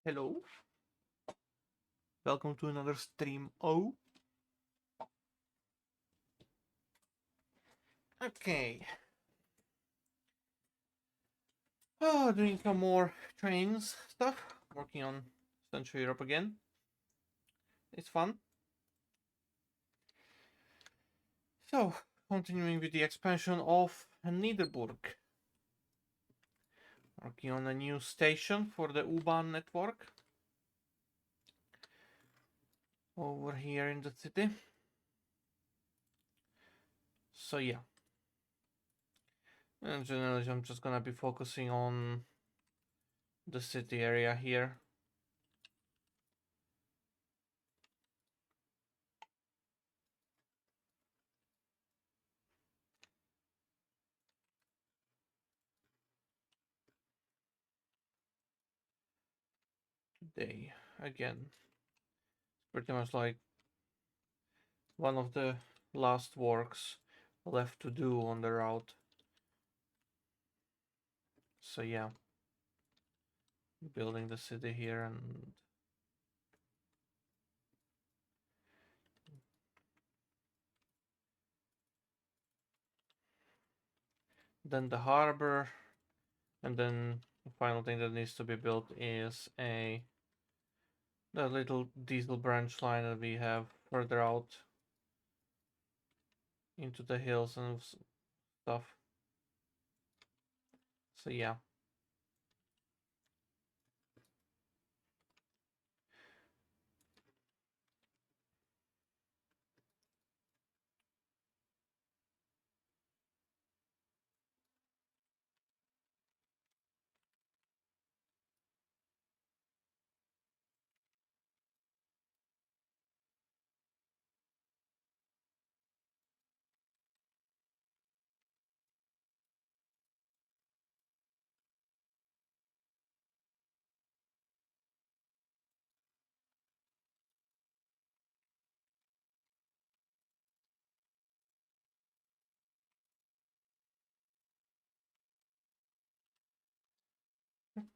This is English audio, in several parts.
Hello, welcome to another stream. Oh, okay. Oh, doing some more Trainz stuff. Working on Central Europe again. It's fun. So, continuing with the expansion of Niederburg. Working on a new station for the U-Bahn network. Over here in the city. So yeah. And generally I'm just gonna be focusing on the city area here. Today, again. Pretty much like one of the last works left to do on the route. So yeah, building the city here, and then the harbor, and then the final thing that needs to be built is the little diesel branch line that we have further out into the hills and stuff. So yeah.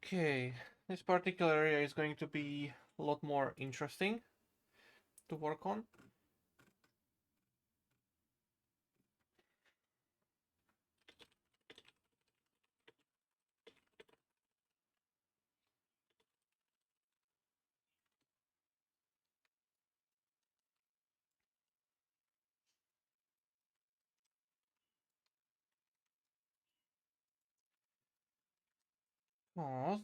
Okay, this particular area is going to be a lot more interesting to work on. Oh,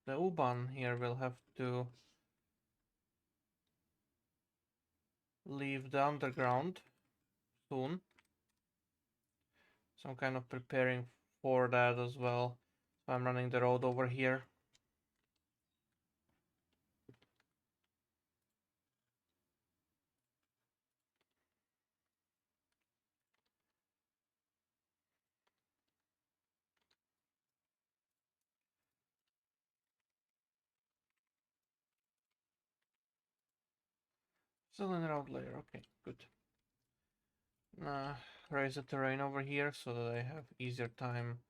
the U-Bahn here will have to leave the underground soon. So I'm kind of preparing for that as well. So I'm running the road over here. Still in the road layer, okay, good. Raise the terrain over here so that I have easier time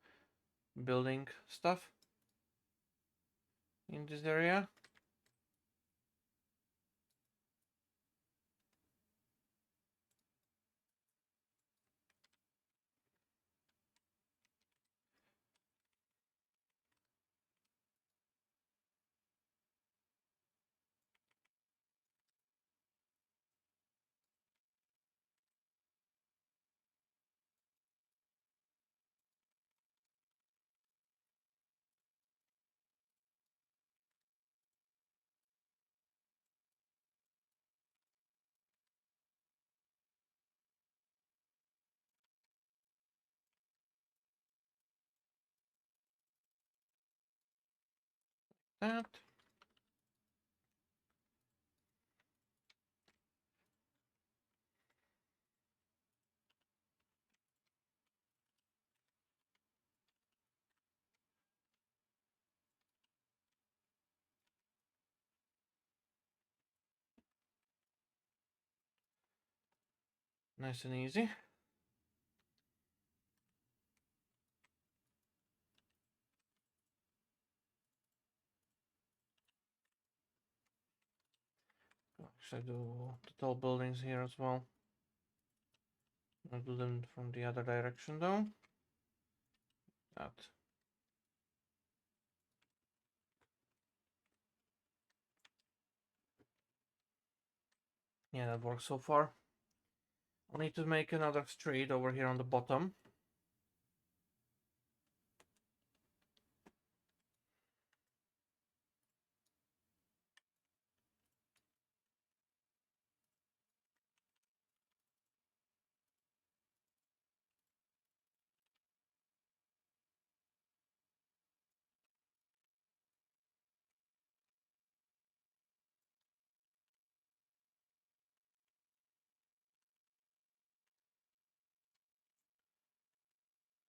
building stuff in this area. That. Nice and easy. Should I do the tall buildings here as well? I'll do them from the other direction though. That. Yeah, that works so far. I'll need to make another street over here on the bottom.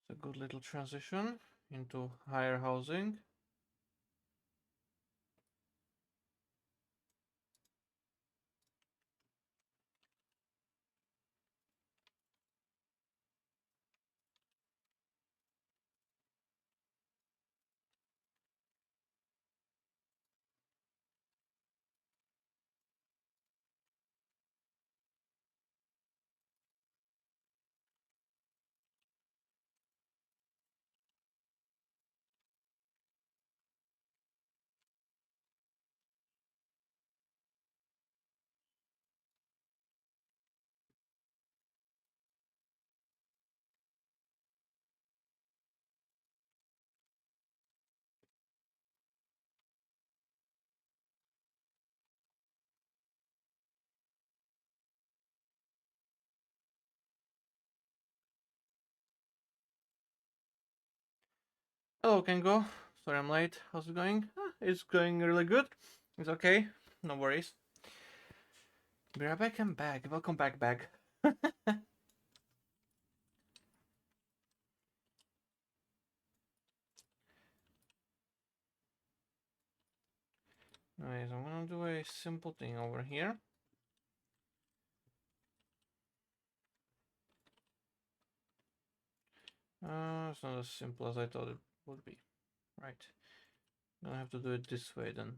It's a good little transition into higher housing. Hello, Kengo. Sorry I'm late. How's it going? It's going really good. It's okay. No worries. Be right back. I'm back. Welcome back. Anyways, I'm gonna do a simple thing over here. It's not as simple as I thought it would be. Right. I'm gonna have to do it this way then.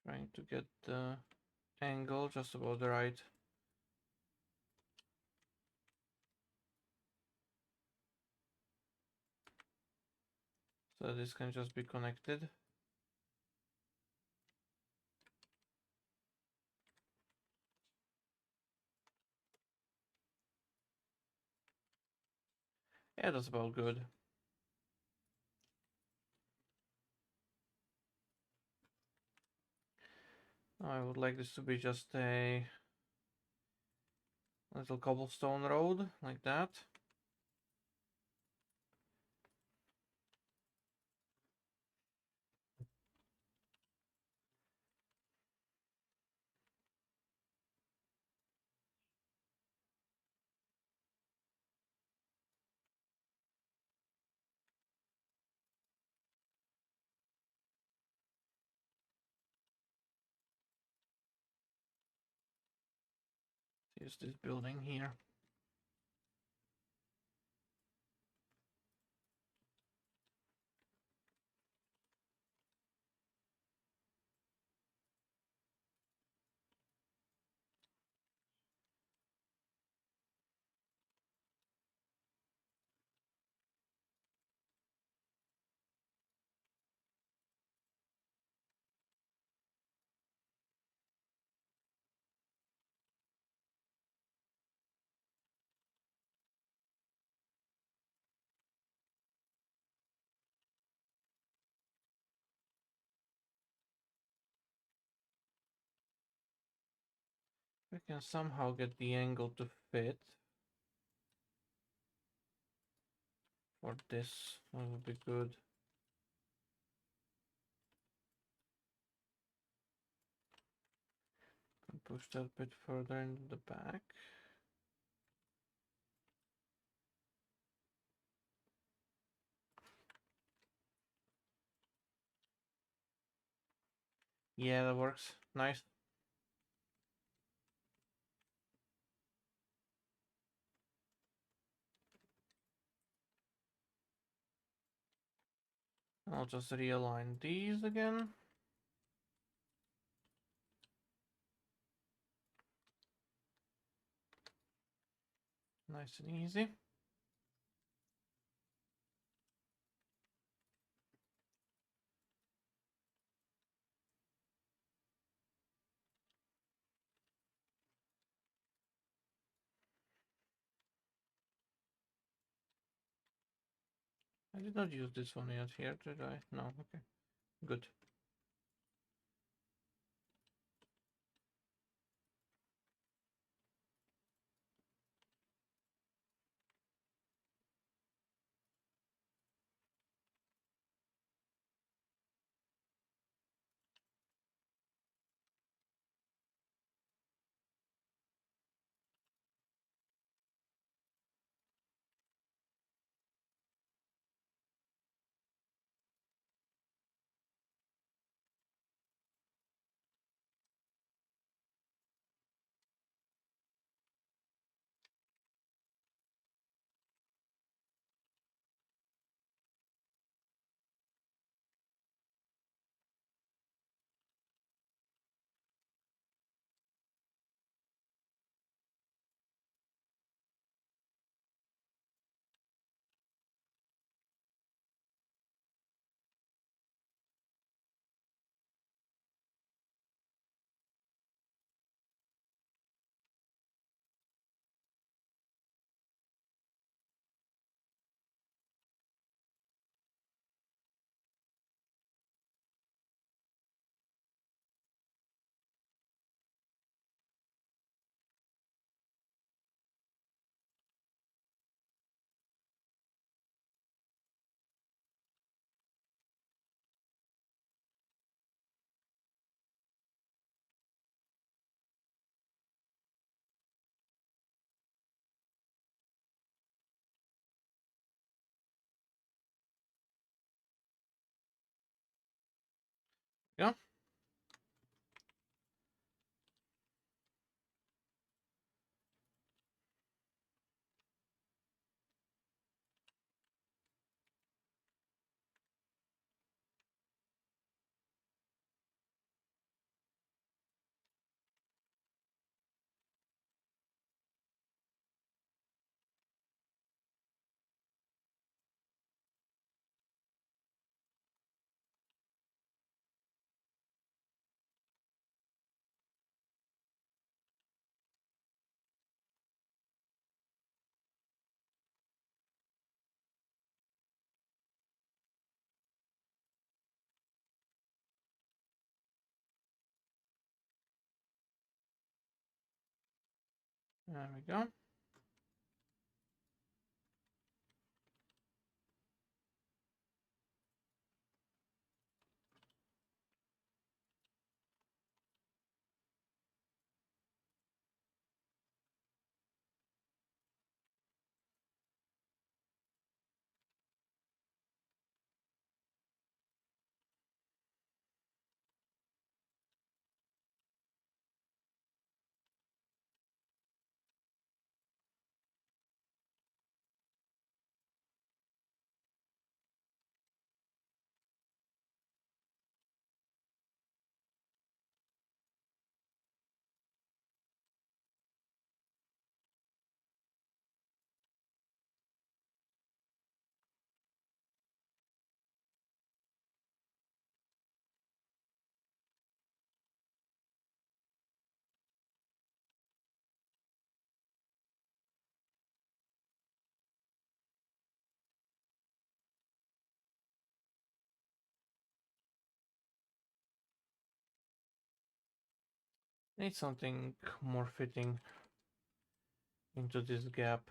Trying to get the angle just about the right. So this can just be connected. Yeah, that's about good. I would like this to be just a little cobblestone road like that. Use this building here. We can somehow get the angle to fit for this. That would be good. Can push that a bit further into the back. Yeah, that works. Nice. I'll just realign these again. Nice and easy. I did not use this one yet here, did I? No, okay. Good. Yeah. There we go. Need something more fitting into this gap.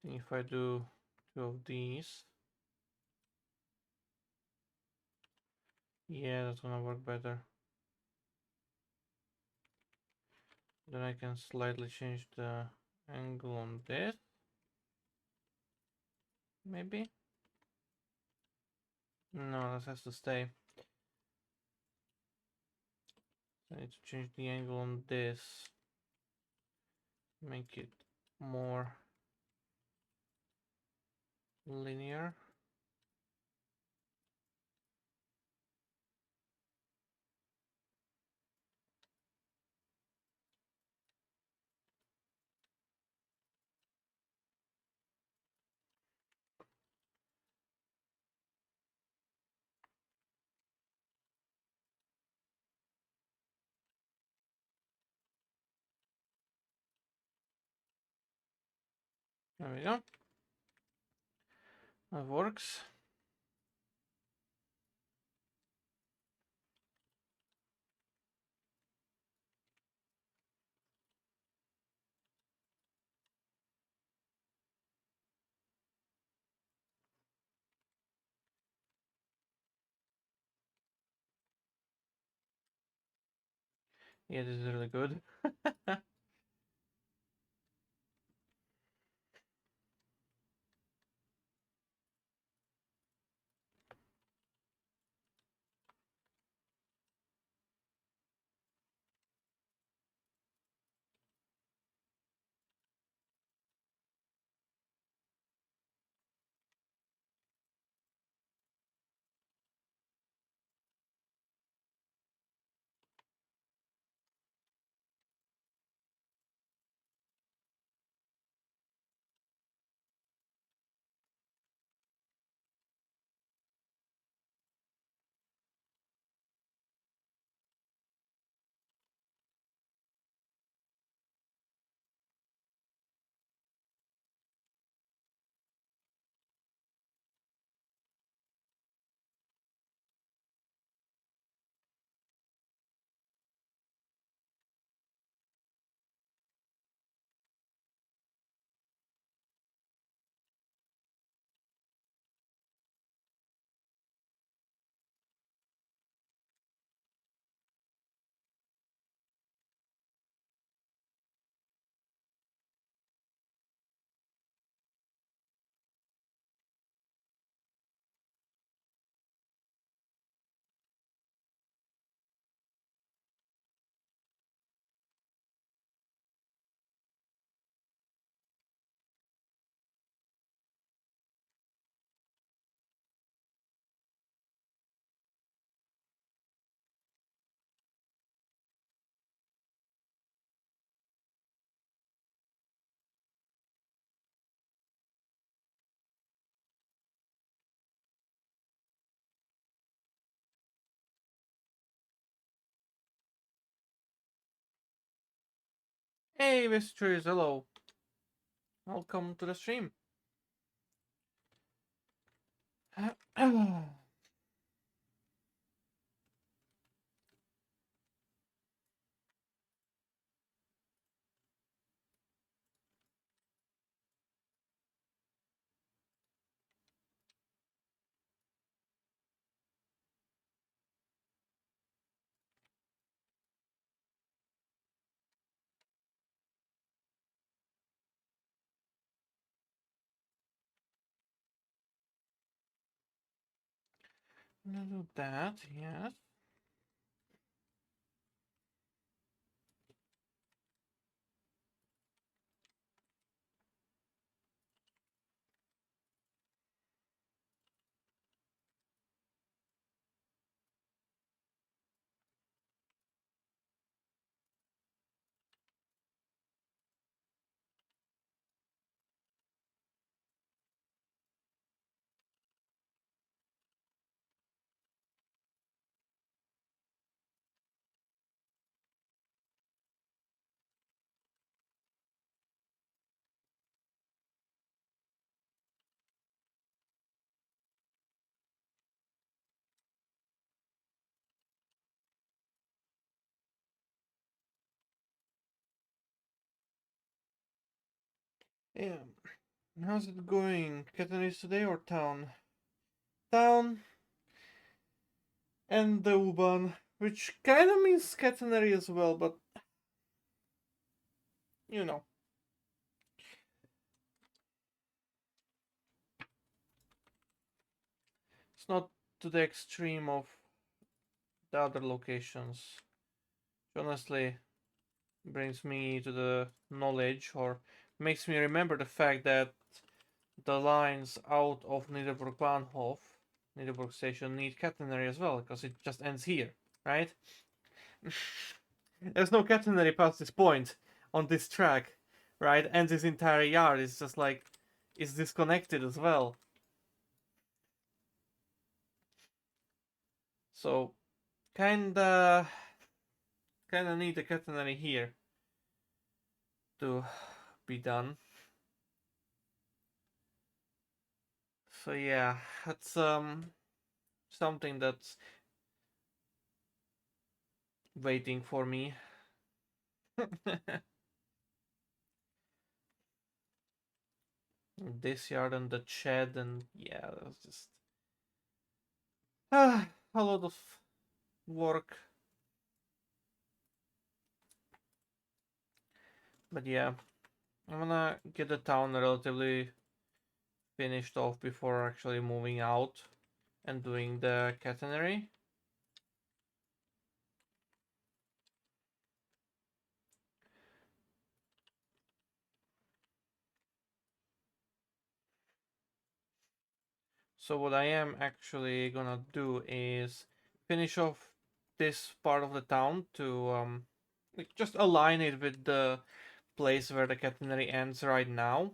If I do two of these, yeah, that's gonna work better. Then I can slightly change the angle on this. maybe? No, this has to stay. I need to change the angle on this. Make it more linear. There we go. That works. Yeah, this is really good. Hey, visitors, hello. Welcome to the stream. I'm gonna do that, yes. Yeah. How's it going? Catanese today or town? Town and the U-Bahn, which kind of means catenary as well, but you know. not to the extreme of the other locations. Which honestly brings me to the knowledge, or makes me remember the fact that the lines out of Niederburg Niederburg station, need catenary as well, because it just ends here, right? There's no catenary past this point on this track, right? And this entire yard is just like, is disconnected as well. So, kinda need a catenary here to be done. So yeah, that's something that's waiting for me. This yard and the shed, and yeah, that's just a lot of work. But yeah, I'm gonna get the town relatively finished off before actually moving out and doing the catenary. So what I am actually gonna do is finish off this part of the town to just align it with the place where the catenary ends right now.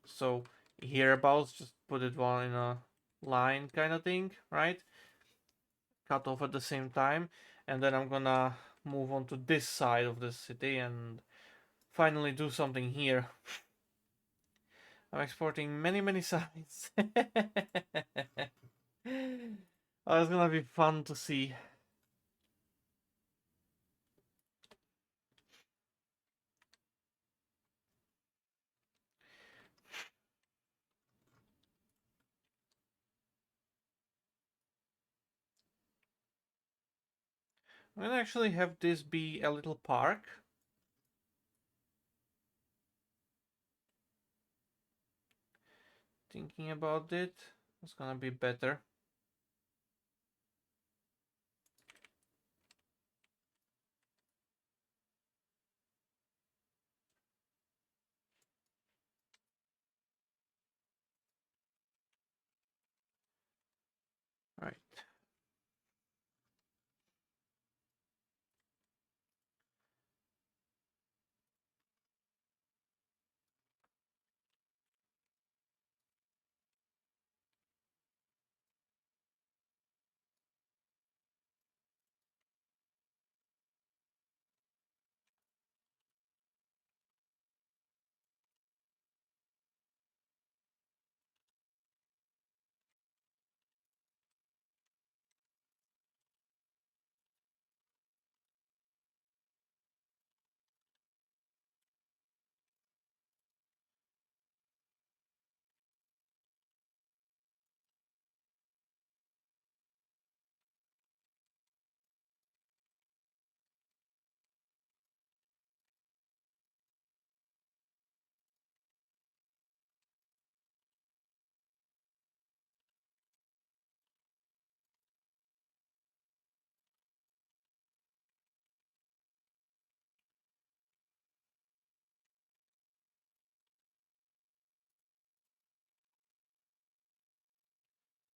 So hereabouts, just put it one in a line kind of thing, right? Cut off at the same time, and then I'm gonna move on to this side of the city and finally do something here. I'm exporting many sides. Oh, it's gonna be fun to see. I'm gonna actually have this be a little park. Thinking about it, it's gonna be better. Right.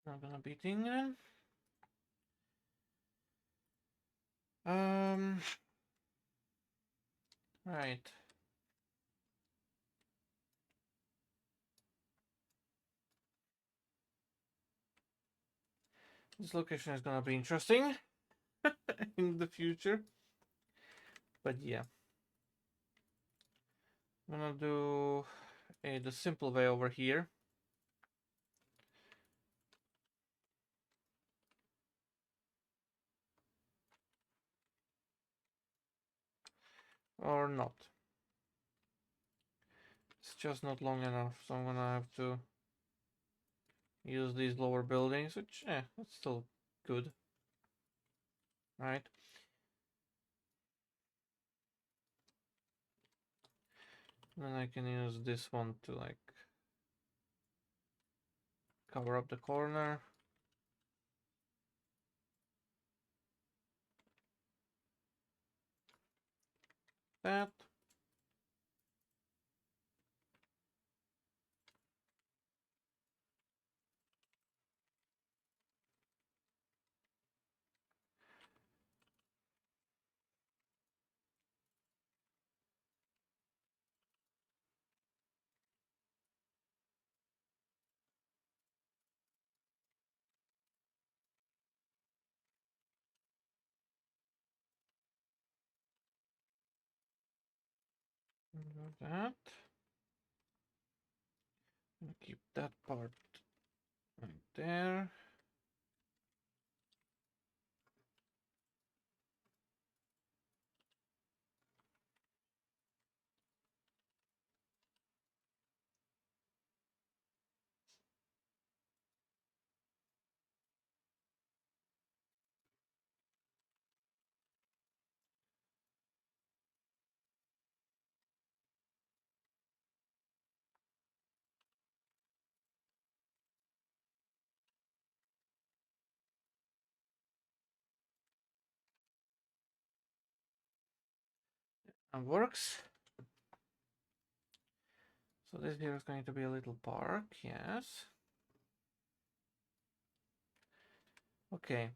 Not gonna be thinking. Um. Right. This location is gonna be interesting in the future. But yeah. I'm gonna do the simple way over here. Or not. It's just not long enough, so I'm gonna have to use these lower buildings, which, that's still good. Right? Then I can use this one to, like, cover up the corner. That. Do that. And keep that part right there. And works. So this here is going to be a little park, yes. Okay.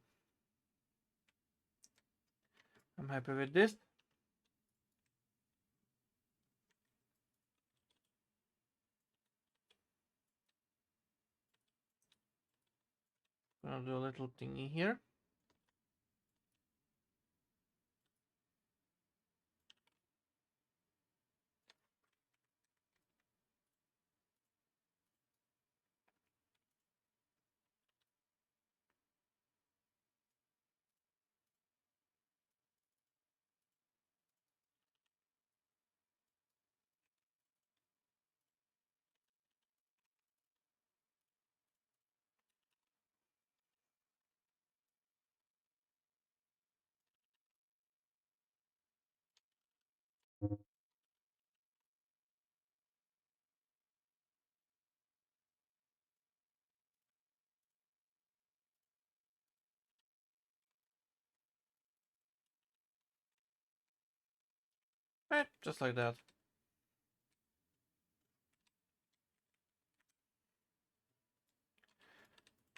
I'm happy with this. Gonna do a little thingy here. Right, just like that.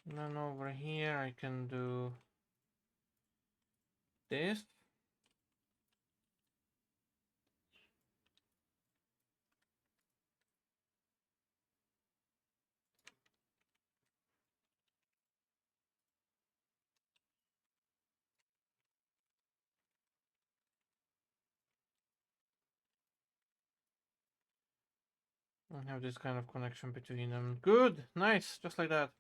And then over here I can do this. And have this kind of connection between them. Good, nice, just like that.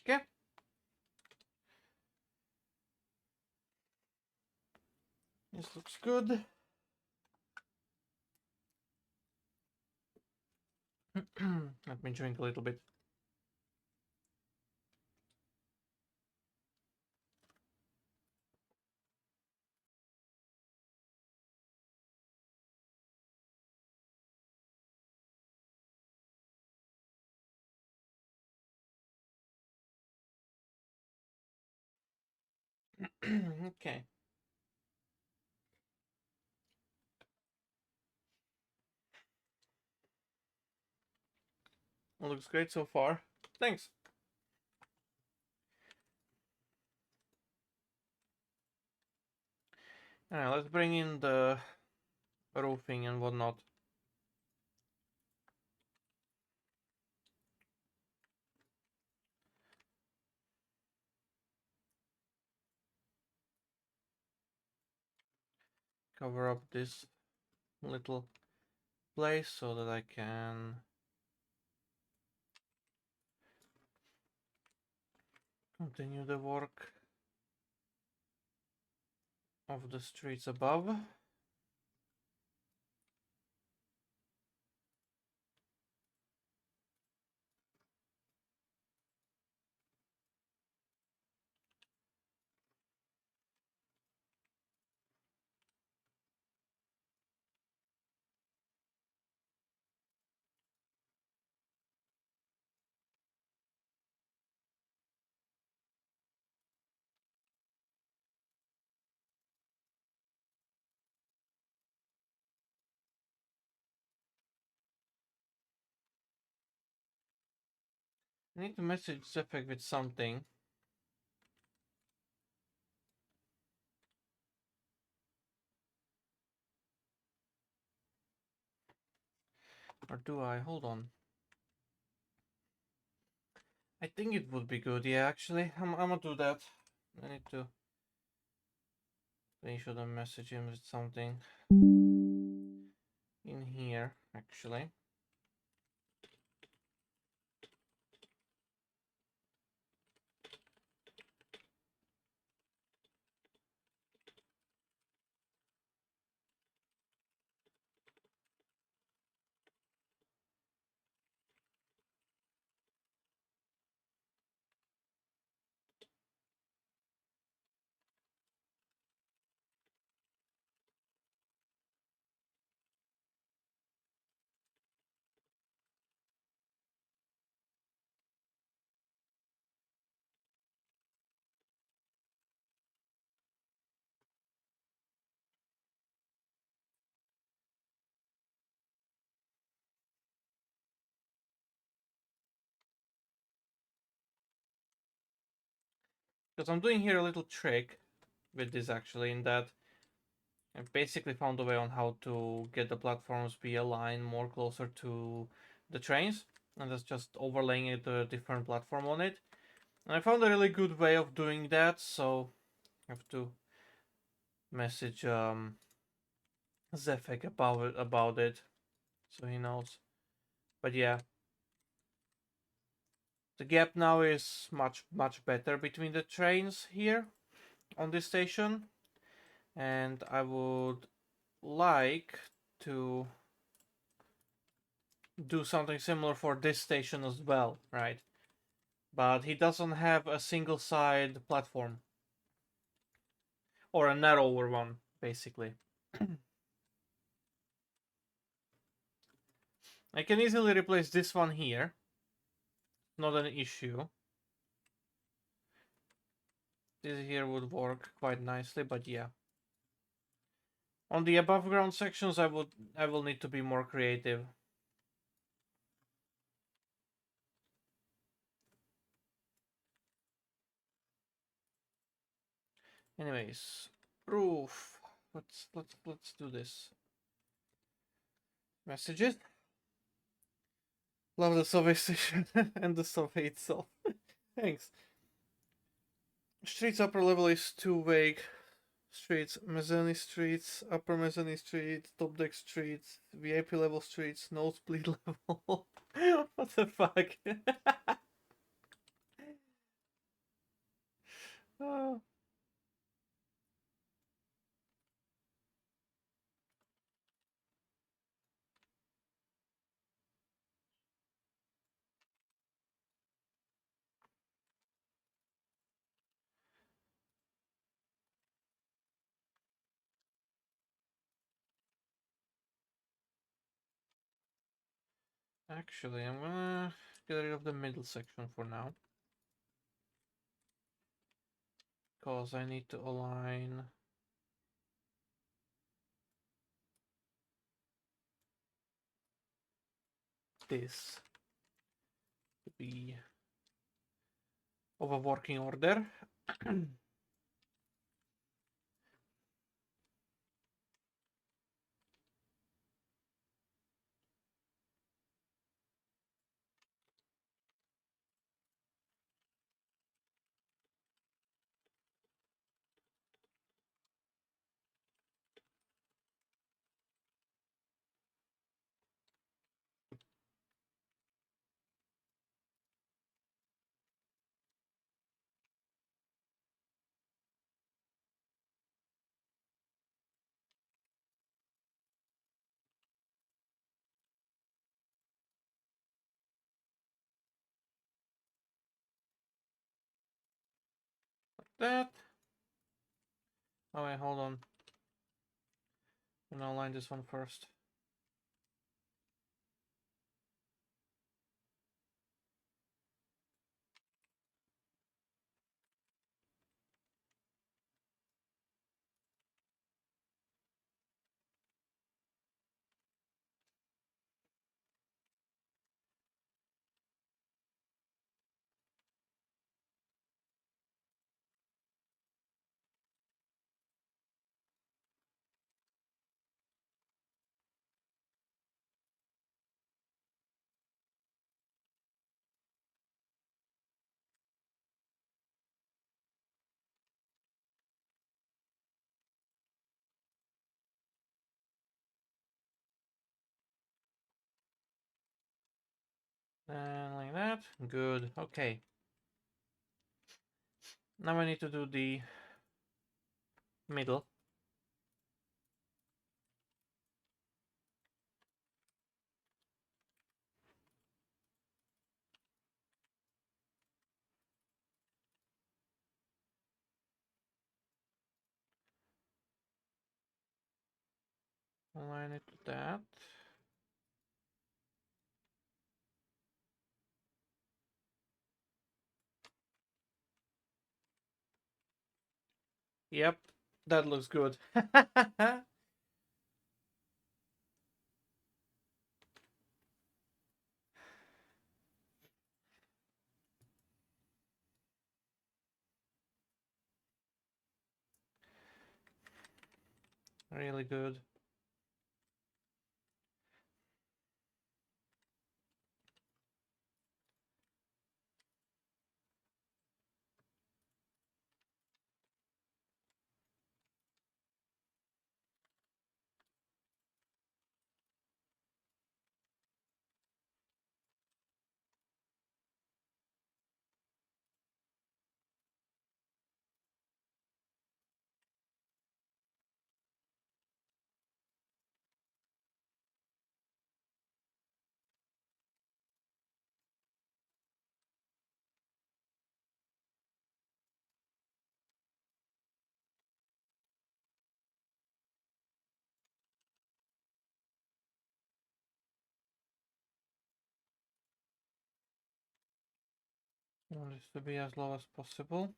Okay. This looks good. Let me drink a little bit. Okay. Looks great so far. Thanks. Alright, let's bring in the roofing and whatnot. Cover up this little place so that I can continue the work of the streets above. I need to message Zephyr with something. Or do I? Hold on. I think it would be good, yeah, actually. I'm gonna do that. I need to make sure to message him with something in here, actually. Because I'm doing here a little trick with this actually, in that I've basically found a way on how to get the platforms be aligned more closer to the trains, and that's just overlaying it a different platform on it. And I found a really good way of doing that, so I have to message Zefek about it so he knows. But yeah, the gap now is much better between the trains here on this station, and I would like to do something similar for this station as well, right? But he doesn't have a single side platform, or a narrower one, basically. I can easily replace this one here, not an issue. This here would work quite nicely, but yeah. On the above ground sections, I will need to be more creative. Anyways, proof. Let's do this. Messages. Love the subway station and the subway itself. Thanks. Streets upper level is too vague. Streets, mezzanine streets, upper mezzanine streets, top deck streets, VIP level streets, nosebleed level. What the fuck? Oh. Actually, I'm gonna get rid of the middle section for now, because I need to align this to be of a working order. that. Oh wait, hold on. I'm gonna align this one first. And like that. Good. Okay. Now I need to do the middle. Align it to that. Yep, that looks good. Really good. I want this to be as low as possible.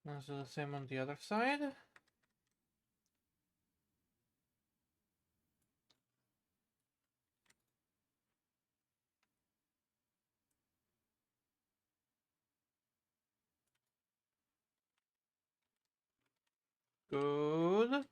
Let's do the same on the other side. Good.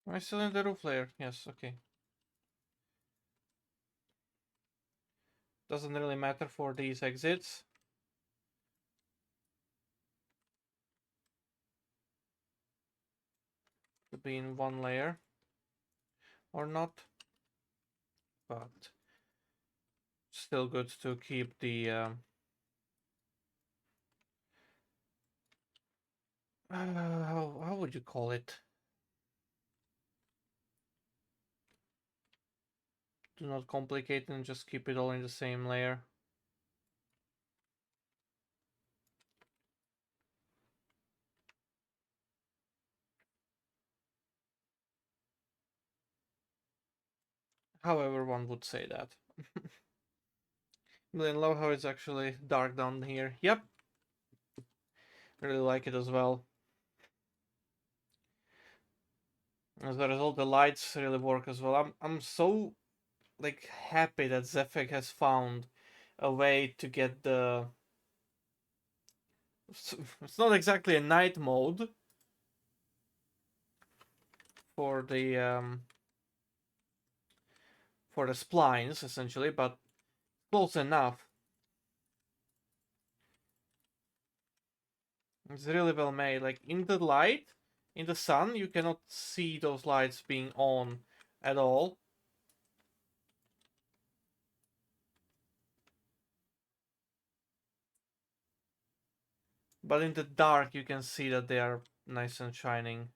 Am I still in the roof layer? Yes, okay. Doesn't really matter for these exits. To be in one layer or not, but still good to keep the how would you call it? Do not complicate and just keep it all in the same layer. However one would say that. Really love how it's actually dark down here. Yep. Really like it as well. As a result, the lights really work as well. I'm so like happy that Zephyr has found a way to get the. It's not exactly a night mode for the splines essentially, but close enough. It's really well made. Like in the light, in the sun, you cannot see those lights being on at all. But in the dark, you can see that they are nice and shining.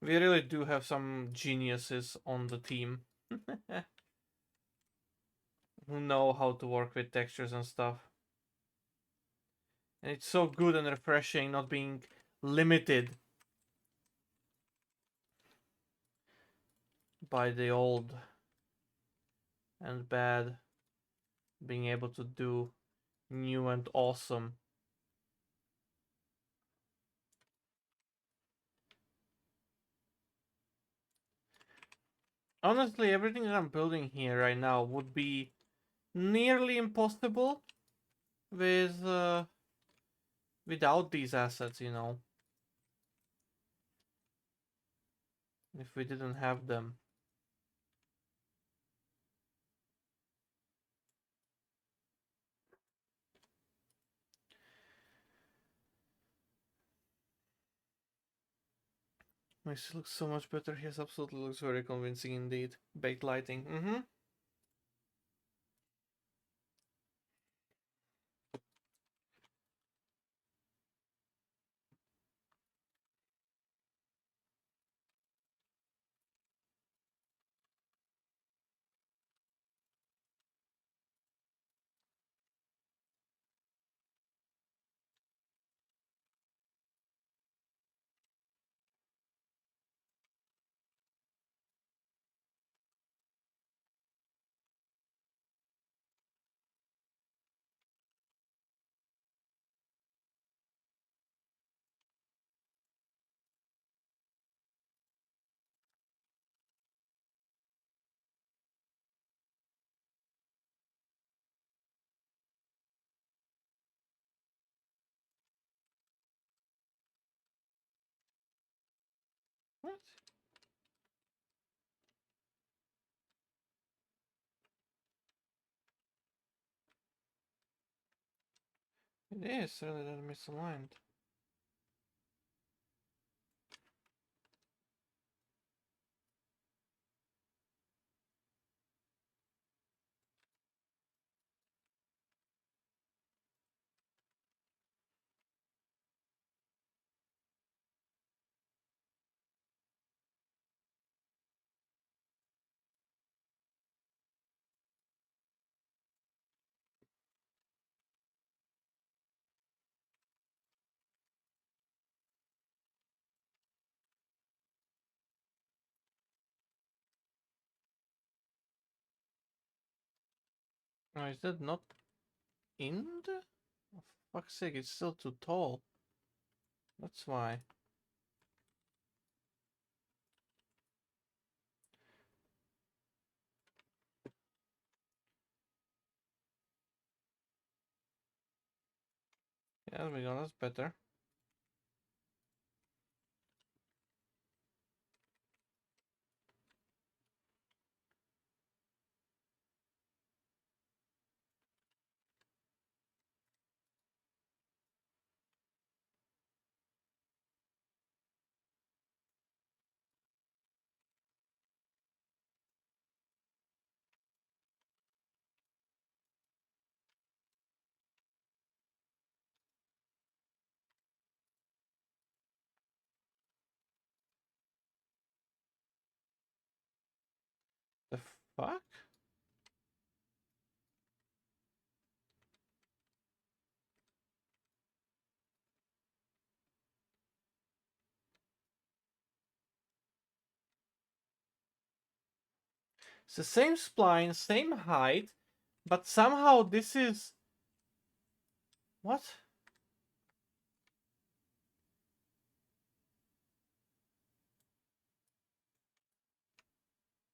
We really do have some geniuses on the team who know how to work with textures and stuff. And it's so good and refreshing not being limited by the old and bad, being able to do new and awesome. Honestly, everything that I'm building here right now would be nearly impossible with without these assets, you know. If we didn't have them. This looks so much better. Yes, absolutely looks very convincing indeed. Baked lighting. Mm-hmm. What? It is really that misaligned. Oh, is that not in the? Oh, for fuck's sake, it's still too tall. That's why. Yeah, there we go, that's better. The fuck? It's the same spline, same height, but somehow this is... What?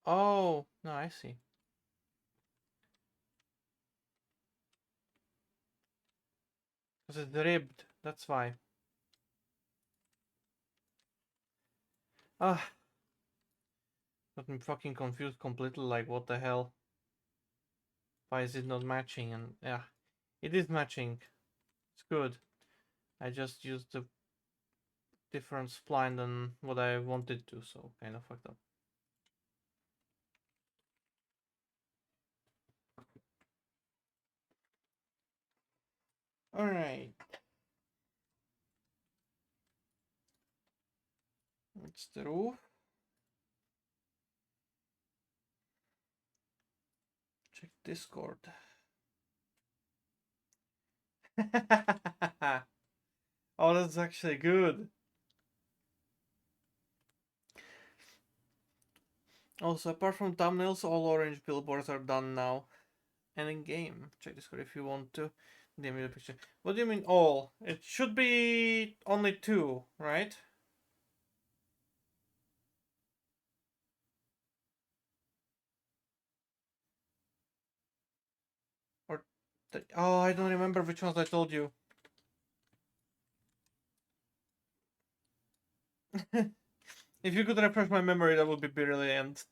Oh, no, I see. Because it's ribbed, that's why. Ah, got me fucking confused completely, like what the hell? Why is it not matching? And yeah, it is matching. It's good. I just used a different spline than what I wanted to, so kind of fucked up. Alright. That's the roof. Check Discord. Oh, that's actually good. Also, apart from thumbnails, all orange billboards are done now. And in game. Check Discord if you want to. Name the picture. What do you mean all? It should be only 2, right? Or oh, I don't remember which ones I told you. If you could refresh my memory, that would be brilliant.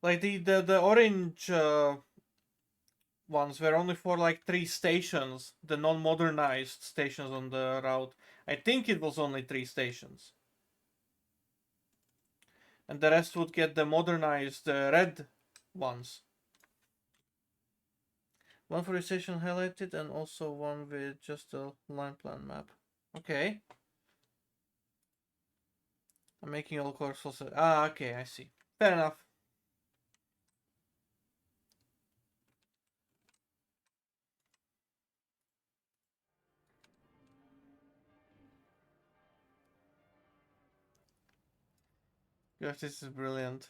Like the orange ones were only for like 3 stations, the non-modernized stations on the route. I think it was only 3 stations. And the rest would get the modernized red ones. One for the station highlighted and also one with just a line plan map. Okay. I'm making all colors also. Ah, okay, I see. Fair enough. Gosh, this is brilliant.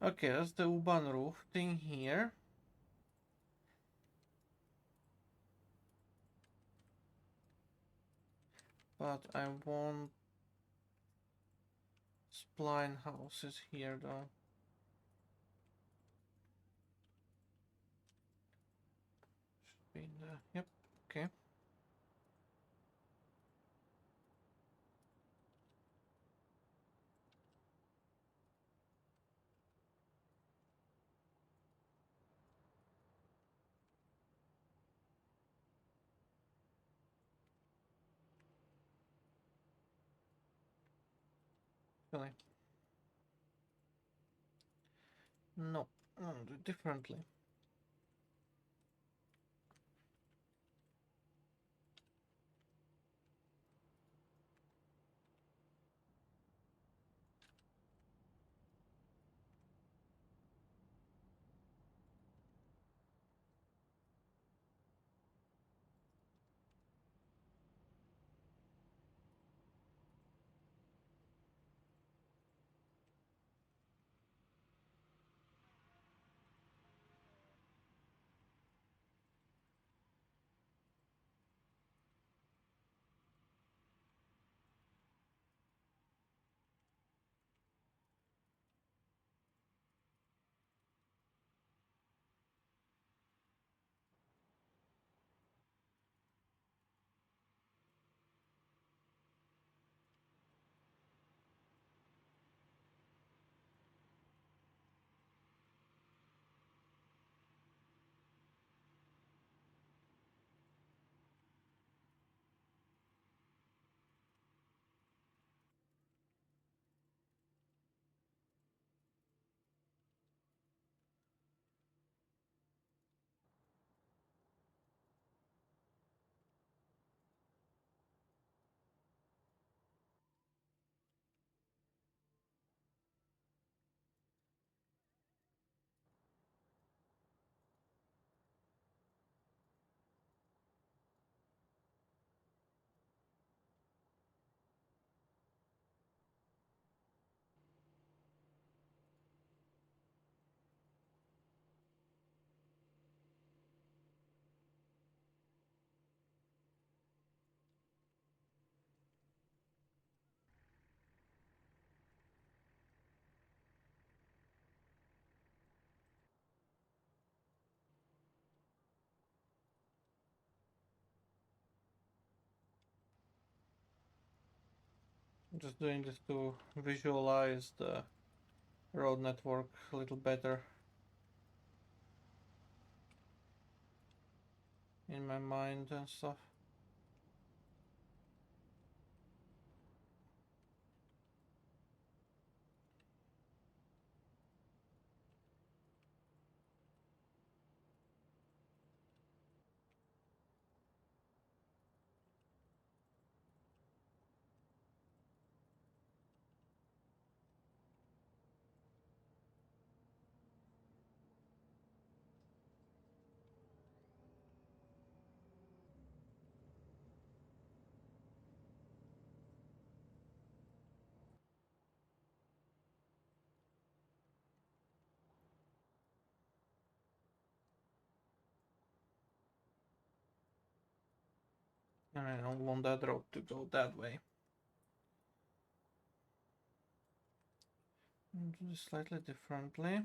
Okay, that's the U-Bahn roof thing here. But I want spline houses here though. Should be in the... Yep, okay. Really? No, I'll do it differently. Just doing this to visualize the road network a little better in my mind and stuff. And I don't want that road to go that way. Do this slightly differently.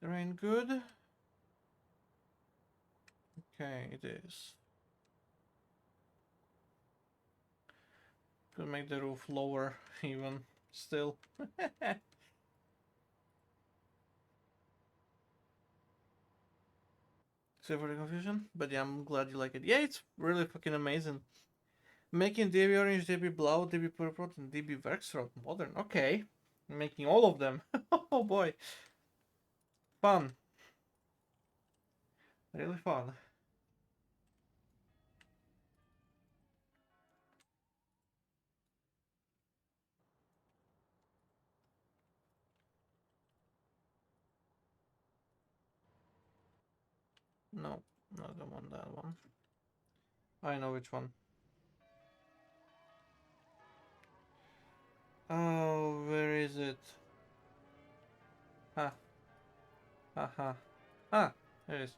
Terrain good? Okay, it is. Could make the roof lower even still. Sorry for the confusion, but yeah, I'm glad you like it. Yeah, it's really fucking amazing. Making DB Orange, DB Blau, DB Purple, and DB Werksrot modern. Okay. Making all of them. Oh boy. Fun. Really fun. No, not the one, that one. I know which one. Oh, where is it? Ha. Ha ha. Ah, there it is.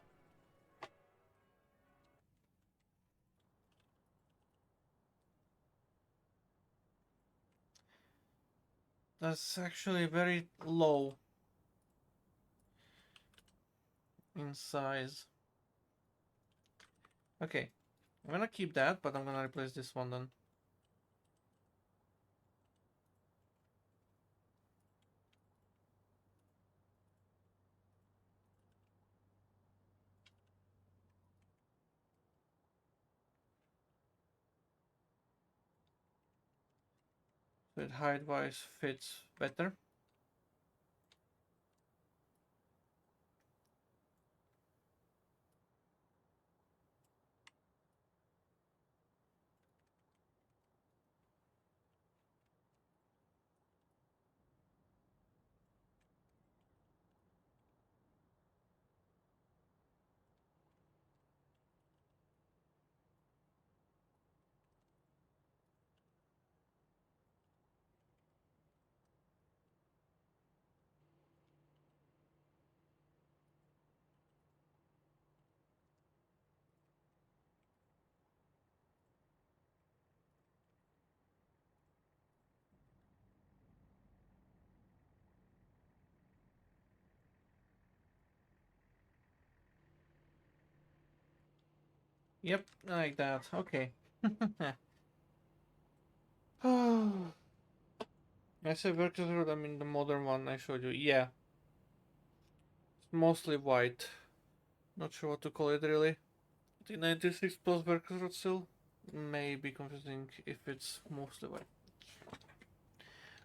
That's actually very low in size. Okay, I'm gonna keep that, but I'm gonna replace this one then. So it height-wise fits better. Yep, like that. Okay. I say Vertex Road, I mean the modern one I showed you. Yeah, it's mostly white. Not sure what to call it really. I think 96 plus Vertex Road still may be confusing if it's mostly white.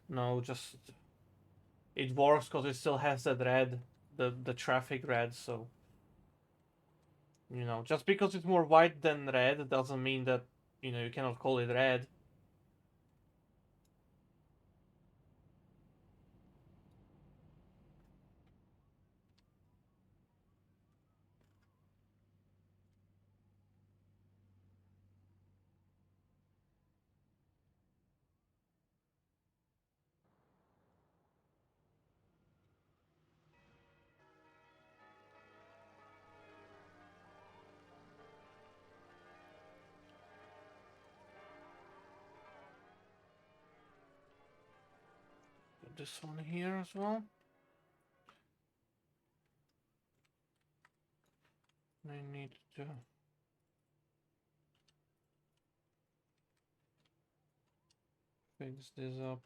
No, just it works because it still has that red, the traffic red. So just because it's more white than red doesn't mean that you cannot call it red. this one here as well. I need to fix this up.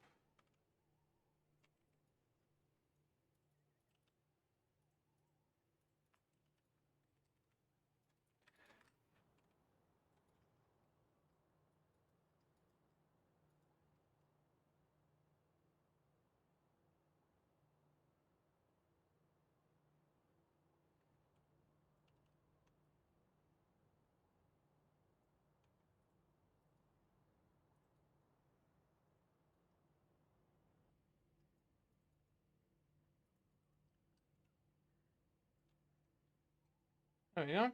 There we go.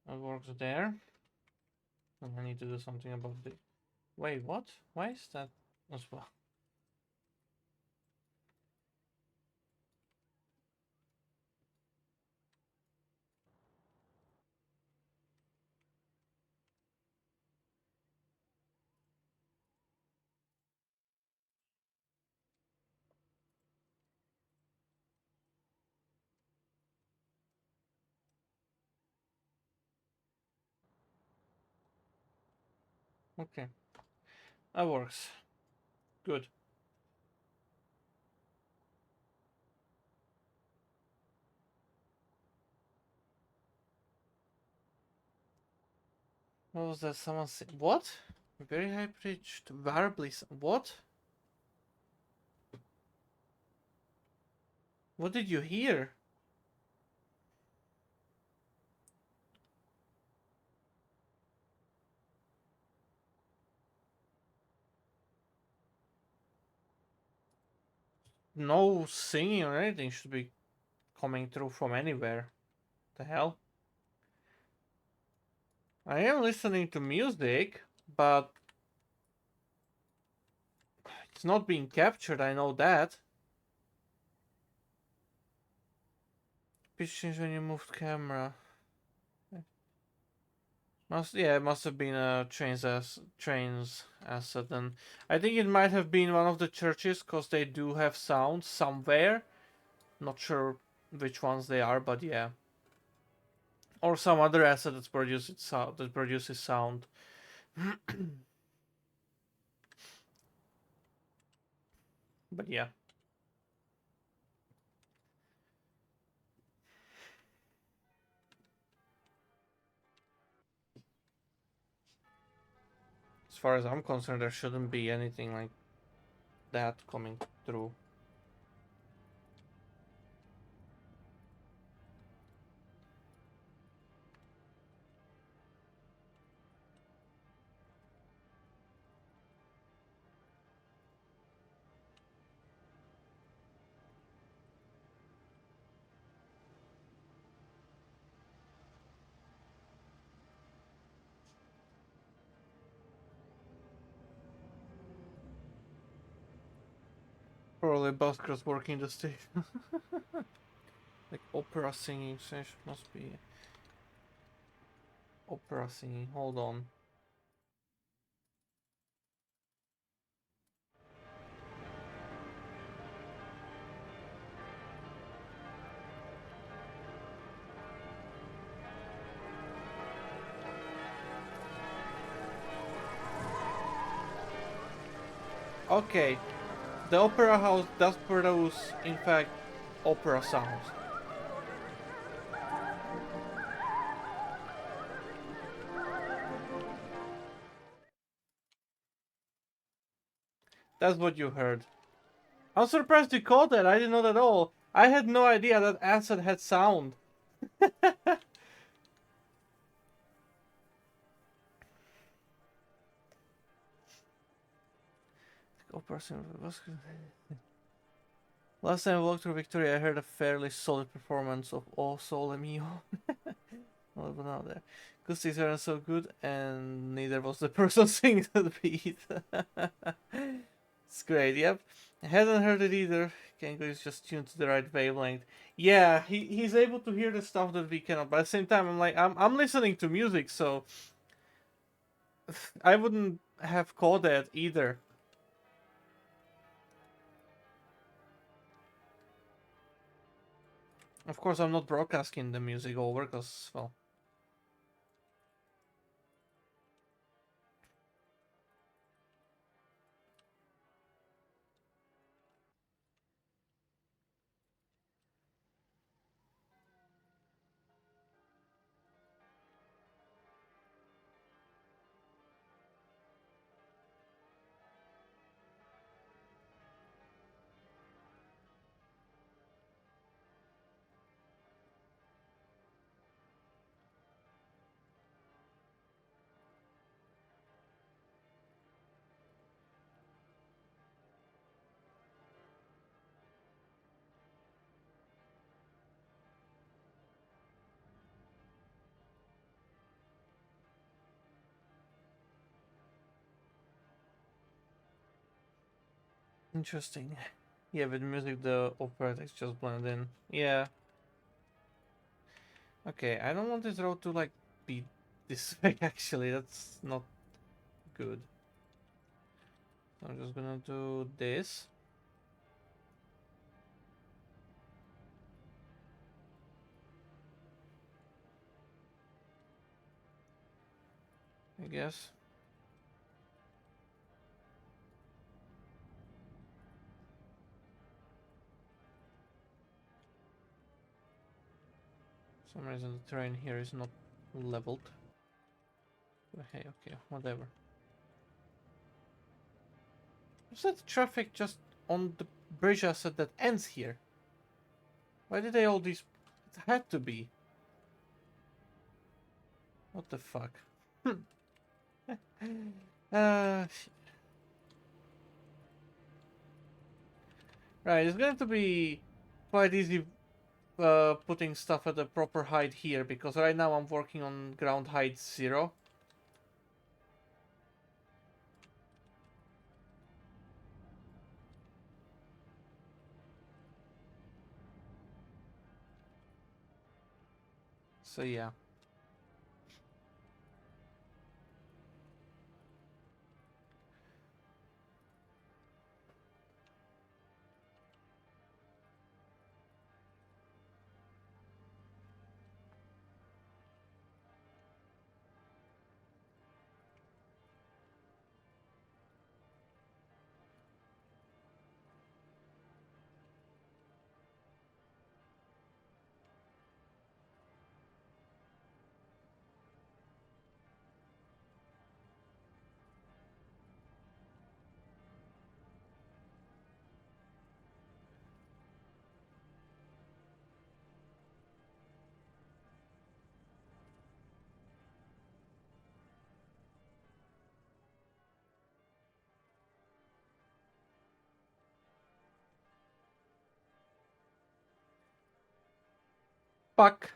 That works there. And I need to do something about the... Wait, what? Why is that as well? Okay. That works. Good. What was that? Someone said... What? Very high pitched variably... What? What did you hear? No singing or anything should be coming through from anywhere. The hell? I am listening to music, but it's not being captured, I know that. Pitch change when you moved camera. It must have been a Trainz asset, and I think it might have been one of the churches, because they do have sound somewhere. Not sure which ones they are, but yeah. Or some other asset that produces sound. But yeah. As far as I'm concerned, there shouldn't be anything like that coming through. Probably buskers working the station. Like opera singing session must be. Opera singing, hold on. Okay, the opera house does produce, in fact, opera sounds. That's what you heard. I'm surprised you caught that. I didn't know that at all. I had no idea that asset had sound. Opera singer. Last time I walked through Victoria, I heard a fairly solid performance of O Sole Mio. Well, but now there. Acoustics aren't so good, and neither was the person singing the beat. It's great, yep. I hadn't heard it either. Kengo is just tuned to the right wavelength. Yeah, he's able to hear the stuff that we cannot. But at the same time, I'm like, I'm listening to music, so I wouldn't have caught that either. Of course, I'm not broadcasting the music over because, well, interesting. Yeah, with music, the operators just blend in. Yeah. Okay, I don't want this road to like be this way. Actually, that's not good. So I'm just gonna do this. I guess. For some reason the terrain here is not leveled. But hey, okay, whatever. Is that traffic just on the bridge asset that ends here? Why did they all these? It had to be. What the fuck? uh, right, it's going to be quite easy putting stuff at the proper height here because right now I'm working on ground height 0. So yeah. Fuck.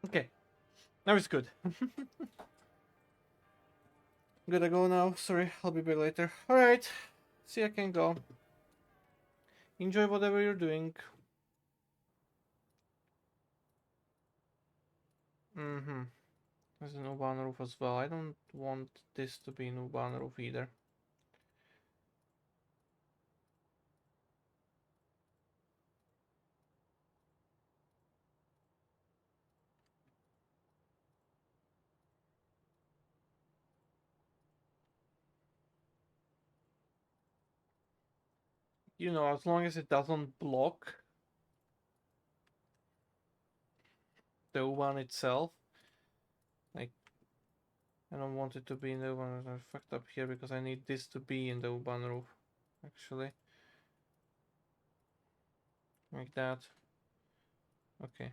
Okay, now it's good. Gotta go now. Sorry, I'll be back later. Alright. See, I can go. Enjoy whatever you're doing. Mm-hmm. There's an U-Bahn roof as well. I don't want this to be an U-Bahn roof either. You know, as long as it doesn't block the U-Bahn itself. Like, I don't want it to be in the U-Bahn. I fucked up here because I need this to be in the U-Bahn roof, actually. Like that. Okay.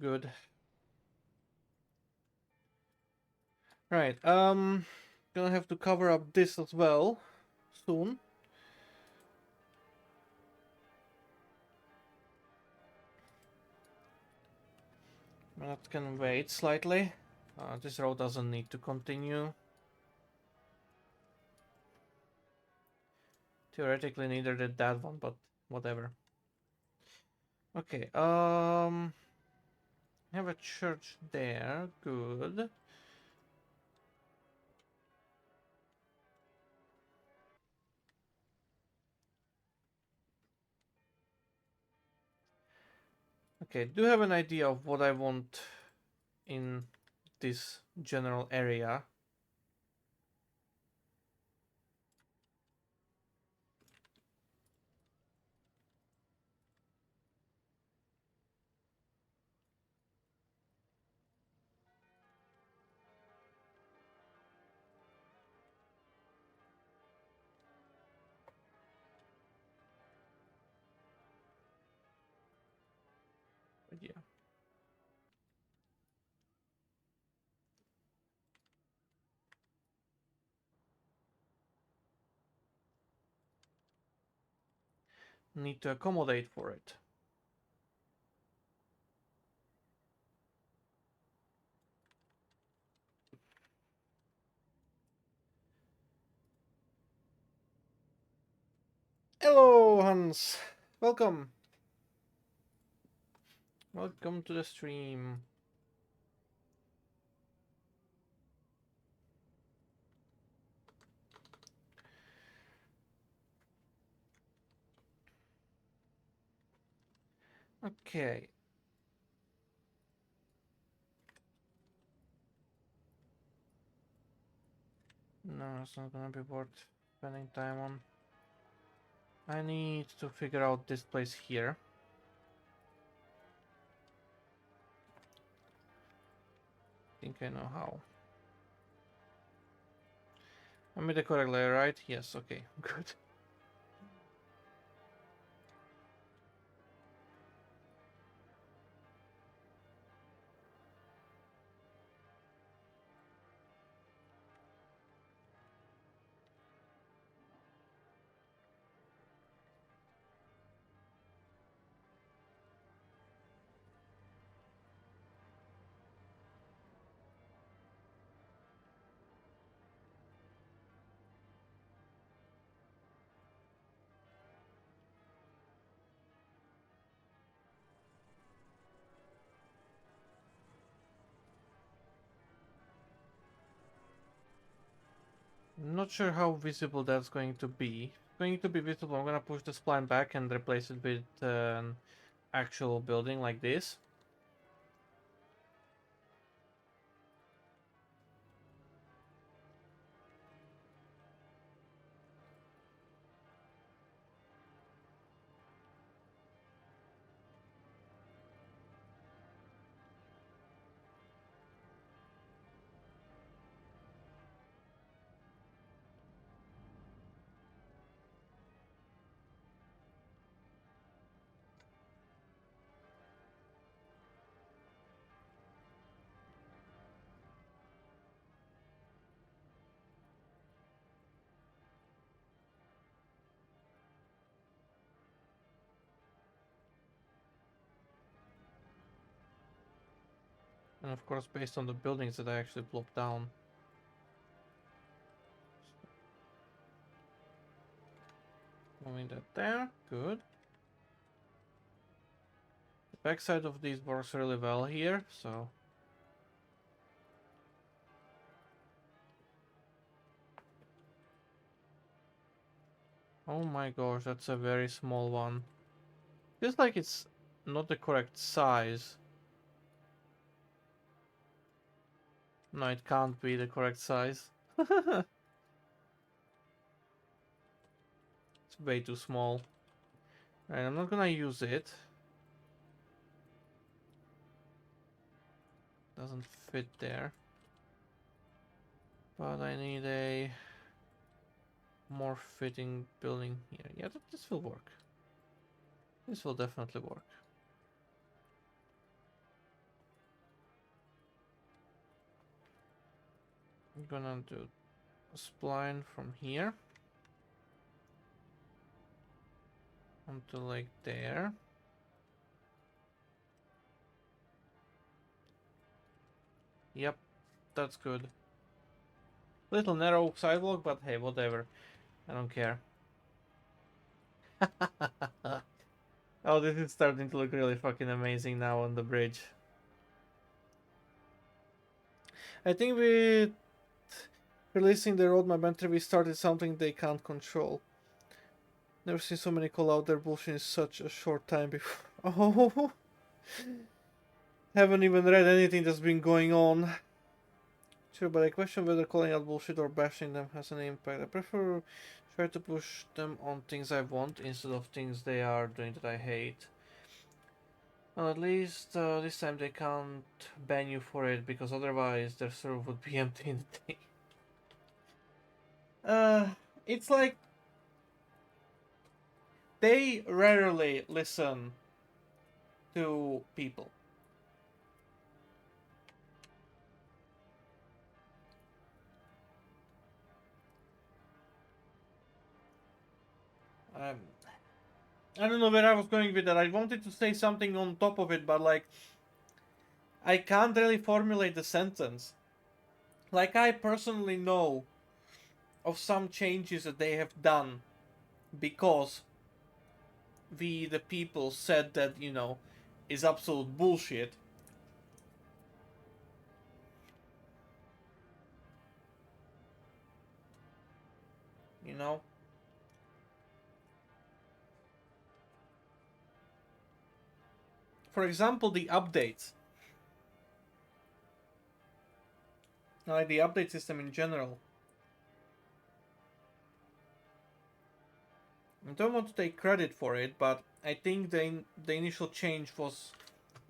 Good. Right, gonna have to cover up this as well soon. That can wait slightly. This road doesn't need to continue. Theoretically, neither did that one, but whatever. Okay, have a church there. Good. Okay, do have an idea of what I want in this general area. But yeah. Need to accommodate for it. Hello, Hans. Welcome. Welcome to the stream. Okay. No, it's not gonna be worth spending time on. I need to figure out this place here. I think I know how. I made the correct layer, right? Yes, okay, good. Not sure how visible that's going to be. Going to be visible, I'm gonna push the spline back and replace it with an actual building like this. And of course, based on the buildings that I actually plopped down. Moving that there, good. backside of these works really well here, so... Oh my gosh, that's a very small one. Feels like it's not the correct size. No, it can't be the correct size. It's way too small. Right, I'm not gonna use it. Doesn't fit there. But I need a more fitting building here. Yeah, this will work. This will definitely work. I'm gonna do a spline from here onto like there. Yep, that's good. Little narrow sidewalk, but hey, whatever. I don't care. Oh, this is starting to look really fucking amazing now on the bridge. I think with releasing the roadmap entry, we started something they can't control. Never seen so many call out their bullshit in such a short time before. Oh, haven't even read anything that's been going on. Sure, but I question whether calling out bullshit or bashing them has an impact. I prefer try to push them on things I want instead of things they are doing that I hate. Well, at least this time they can't ban you for it, because otherwise their server would be empty in a day. It's like they rarely listen to people. I don't know where I was going with that. I wanted to say something on top of it, but like, I can't really formulate the sentence. Like, I personally know of some changes that they have done because we, the people, said that, you know, is absolute bullshit. You know? For example, the updates. Like the update system in general. I don't want to take credit for it, but I think the initial change was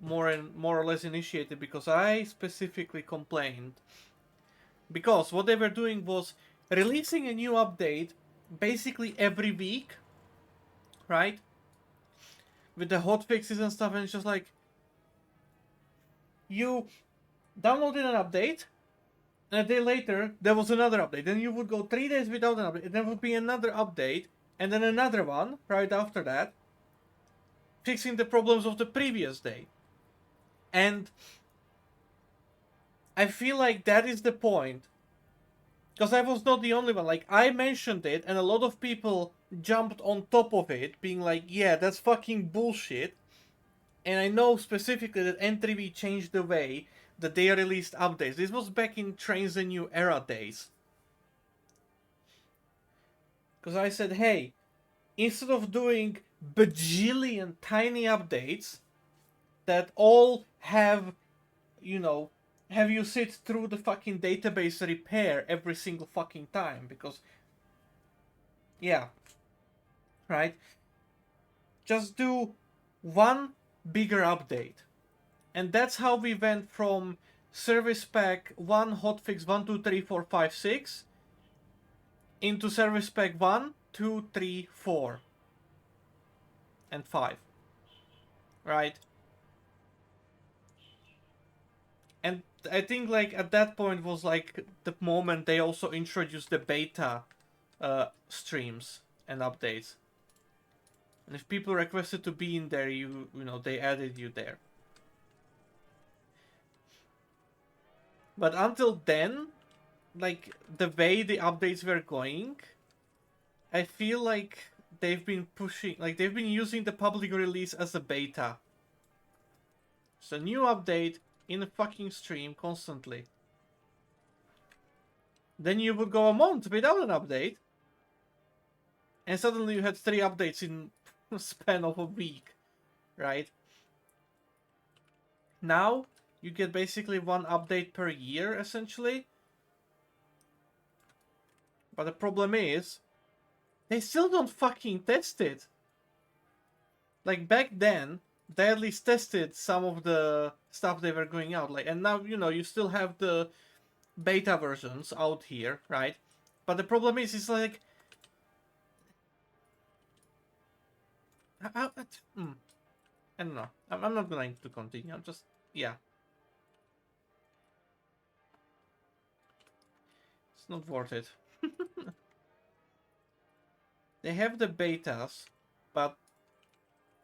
more or less initiated because I specifically complained. Because what they were doing was releasing a new update basically every week, right? With the hotfixes and stuff, and it's just like you downloaded an update, and a day later there was another update. Then you would go 3 days without an update, and there would be another update, and then another one right after that, fixing the problems of the previous day. And I feel like that is the point. Because I was not the only one. Like, I mentioned it, and a lot of people jumped on top of it, being like, yeah, that's fucking bullshit. And I know specifically that N3V changed the way that they released updates. This was back in Trainz the New Era days. Because I said, hey, instead of doing bajillion tiny updates that all have, you know, have you sit through the fucking database repair every single fucking time, because, yeah, right? Just do one bigger update. And that's how we went from Service Pack 1 hotfix 1, 2, 3, 4, 5, 6 into Service Pack 1, 2, 3, 4, and 5. Right? And I think like at that point was like the moment they also introduced the beta streams and updates. And if people requested to be in there, you know, they added you there. But until then, like the way the updates were going, I feel like they've been pushing, like they've been using the public release as a beta. It's a new update in a fucking stream constantly. Then you would go a month without an update, and suddenly you had 3 updates in a span of a week, right? Now you get basically 1 update per year, essentially. But the problem is, they still don't fucking test it. Like back then, they at least tested some of the stuff they were going out. Like, and now, you know, you still have the beta versions out here, right? But the problem is, it's like, I don't know. I'm not going to continue. I'm just, yeah. It's not worth it. They have the betas, but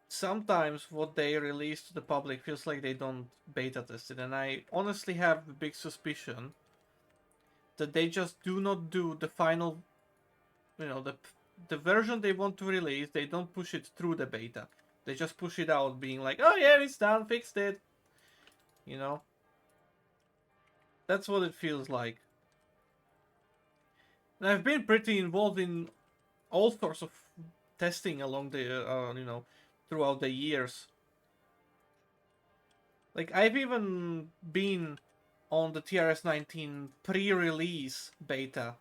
sometimes what they release to the public feels like they don't beta test it. And I honestly have a big suspicion that they just do not do the final, you know, the version they want to release, they don't push it through the beta. They just push it out being like, oh yeah, it's done, fixed it. You know? That's what it feels like. And I've been pretty involved in all sorts of testing along the, you know, throughout the years. Like, I've even been on the TRS-19 pre-release beta.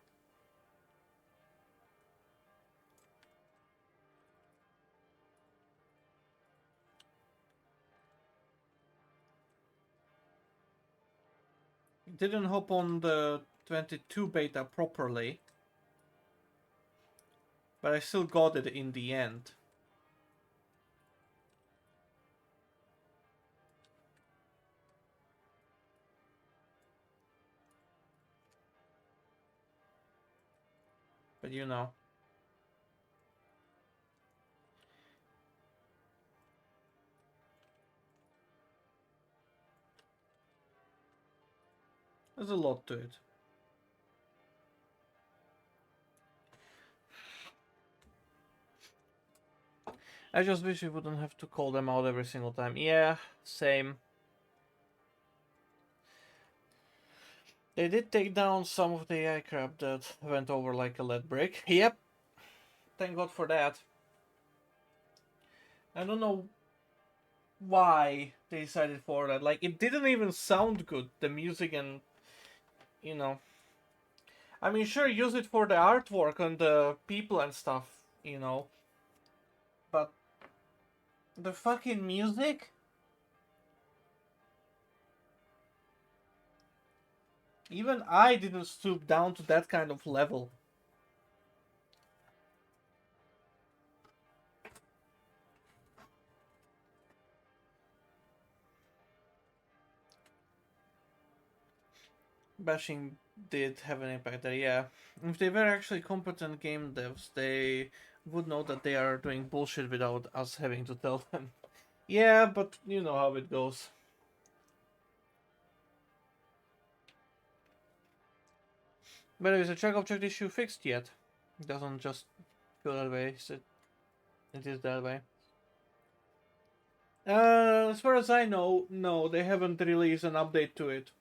Didn't hop on the 22 beta properly, but I still got it in the end. But you know. There's a lot to it. I just wish we wouldn't have to call them out every single time. Yeah, same. They did take down some of the AI crap that went over like a lead brick. Yep. Thank God for that. I don't know why they decided for that. Like, it didn't even sound good, the music, and, you know. I mean, sure, use it for the artwork and the people and stuff, you know. But the fucking music? Even I didn't stoop down to that kind of level. Bashing did have an impact there, yeah. If they were actually competent game devs, they would know that they are doing bullshit without us having to tell them. Yeah, but you know how it goes. But is the track object issue fixed yet? It doesn't just feel that way, it is that way. As far as I know, no, they haven't released an update to it.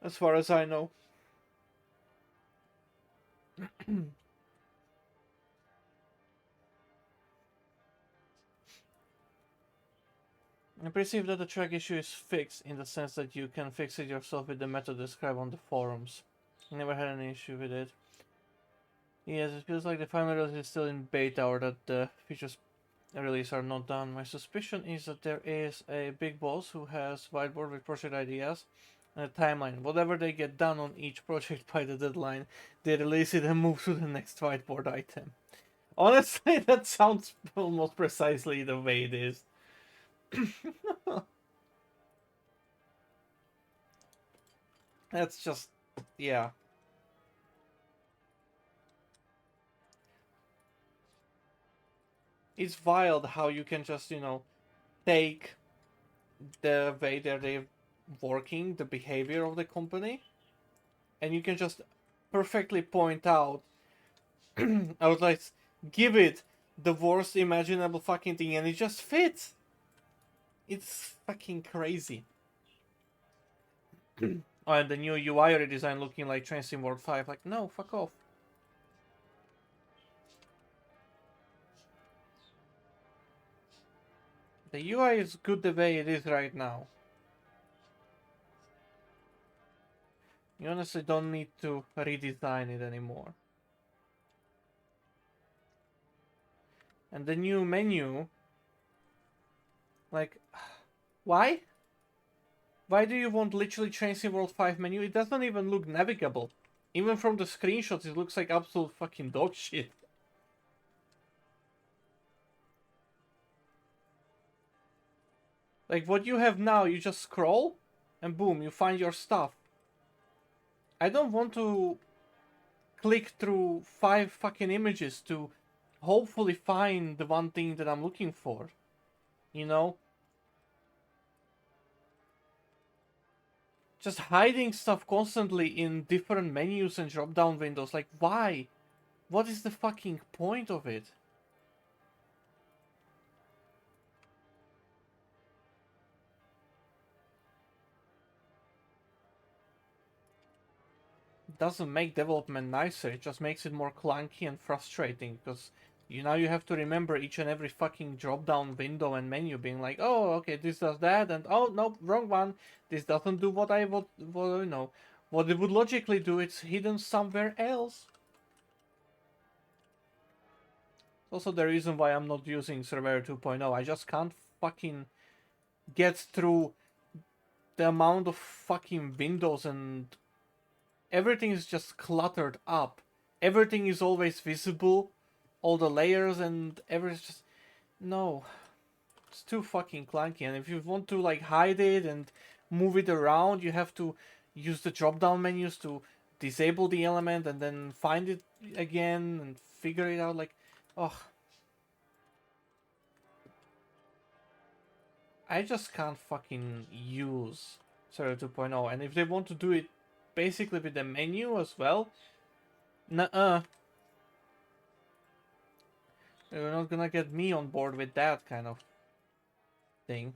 As far as I know. I perceive that the track issue is fixed in the sense that you can fix it yourself with the method described on the forums. I never had any issue with it. Yes, it feels like the final release is still in beta or that the features release are not done. My suspicion is that there is a big boss who has whiteboard with project ideas and a timeline. Whatever they get done on each project by the deadline, they release it and move to the next whiteboard item. Honestly, that sounds almost precisely the way it is. That's just, yeah. It's wild how you can just, you know, take the way that they're working, the behavior of the company, and you can just perfectly point out, I would like, give it the worst imaginable fucking thing, and it just fits. It's fucking crazy. Oh, and the new UI redesign looking like Trainz World 5. Like, no, fuck off. The UI is good the way it is right now. You honestly don't need to redesign it anymore. And the new menu, like, why? Why do you want literally Trainz World 5 menu? It doesn't even look navigable. Even from the screenshots, it looks like absolute fucking dog shit. Like, what you have now, you just scroll, and boom, you find your stuff. I don't want to click through 5 fucking images to hopefully find the one thing that I'm looking for. You know? Just hiding stuff constantly in different menus and drop down windows. Like, why? What is the fucking point of it? It doesn't make development nicer, it just makes it more clunky and frustrating because now you have to remember each and every fucking drop down window and menu being like, oh, okay, this does that, and oh, no, wrong one. This doesn't do what I would, what it would logically do. It's hidden somewhere else. Also, the reason why I'm not using Surveyor 2.0, I just can't fucking get through the amount of fucking windows, and everything is just cluttered up. Everything is always visible, all the layers and everything. Just no, it's too fucking clunky. And if you want to like hide it and move it around, you have to use the drop down menus to disable the element and then find it again and figure it out. Like, oh, I just can't fucking use Serial 2.0. And if they want to do it basically with the menu as well, nuh-uh. You're not gonna get me on board with that kind of thing.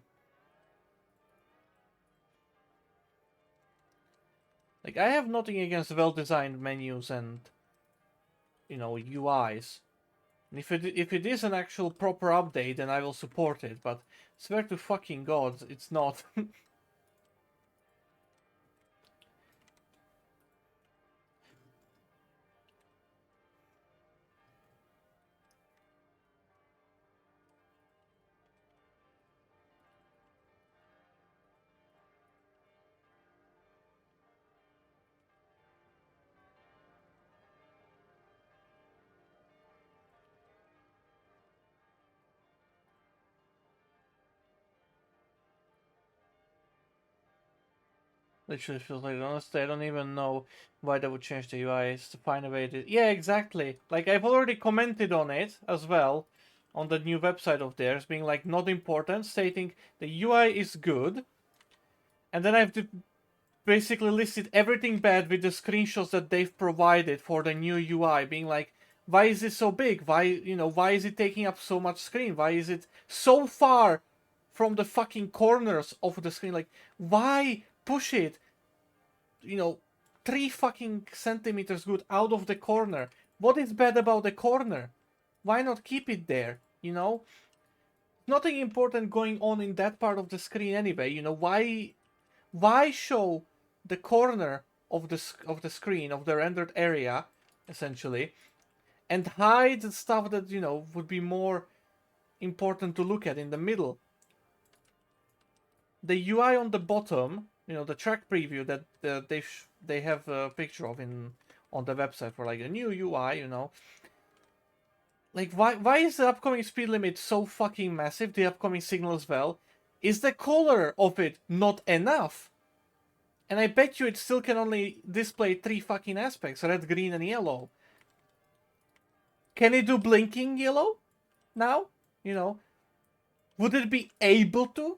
Like, I have nothing against well-designed menus and, UIs. And if it is an actual proper update, then I will support it. But swear to fucking God, it's not. Literally feels like, honestly, I don't even know why they would change the UIs to find a way to. Yeah, exactly. Like, I've already commented on it as well on the new website of theirs, being like, not important, stating the UI is good. And then I've basically listed everything bad with the screenshots that they've provided for the new UI, being like, why is it so big? Why is it taking up so much screen? Why is it so far from the fucking corners of the screen? Like, why push it, 3 fucking centimeters good out of the corner? What is bad about the corner? Why not keep it there? Nothing important going on in that part of the screen anyway. Why show the corner of the screen of the rendered area, essentially, and hide the stuff that would be more important to look at in the middle? The UI on the bottom, the track preview that they have a picture of on the website for like a new UI, like why is the upcoming speed limit so fucking massive? The upcoming signal as well. Is the color of it not enough? And I bet you it still can only display 3 fucking aspects, red, green, and yellow. Can it do blinking yellow now? Would it be able to?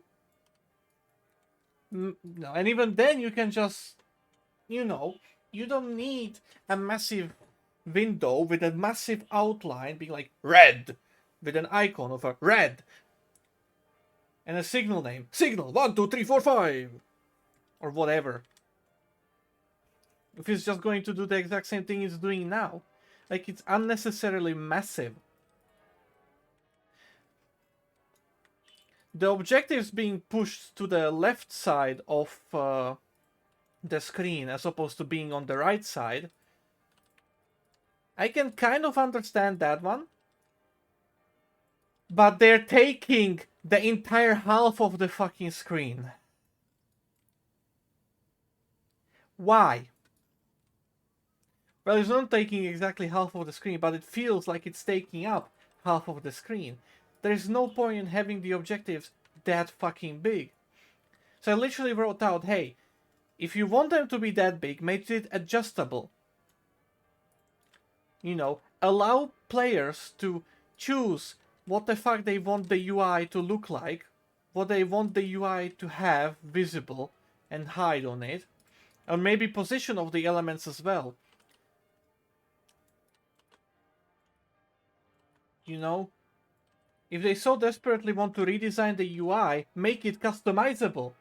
No, and even then you can just, you don't need a massive window with a massive outline being like red with an icon of a red. and a signal name. Signal 1, 2, 3, 4, 5, or whatever. If it's just going to do the exact same thing it's doing now, like it's unnecessarily massive. The objectives being pushed to the left side of the screen as opposed to being on the right side, I can kind of understand that one. But they're taking the entire half of the fucking screen. Why? Well, it's not taking exactly half of the screen, but it feels like it's taking up half of the screen. There's no point in having the objectives that fucking big. So I literally wrote out, hey, if you want them to be that big, make it adjustable. You know, allow players to choose what the fuck they want the UI to look like, what they want the UI to have visible and hide on it, and maybe position of the elements as well. You know, if they so desperately want to redesign the UI, make it customizable.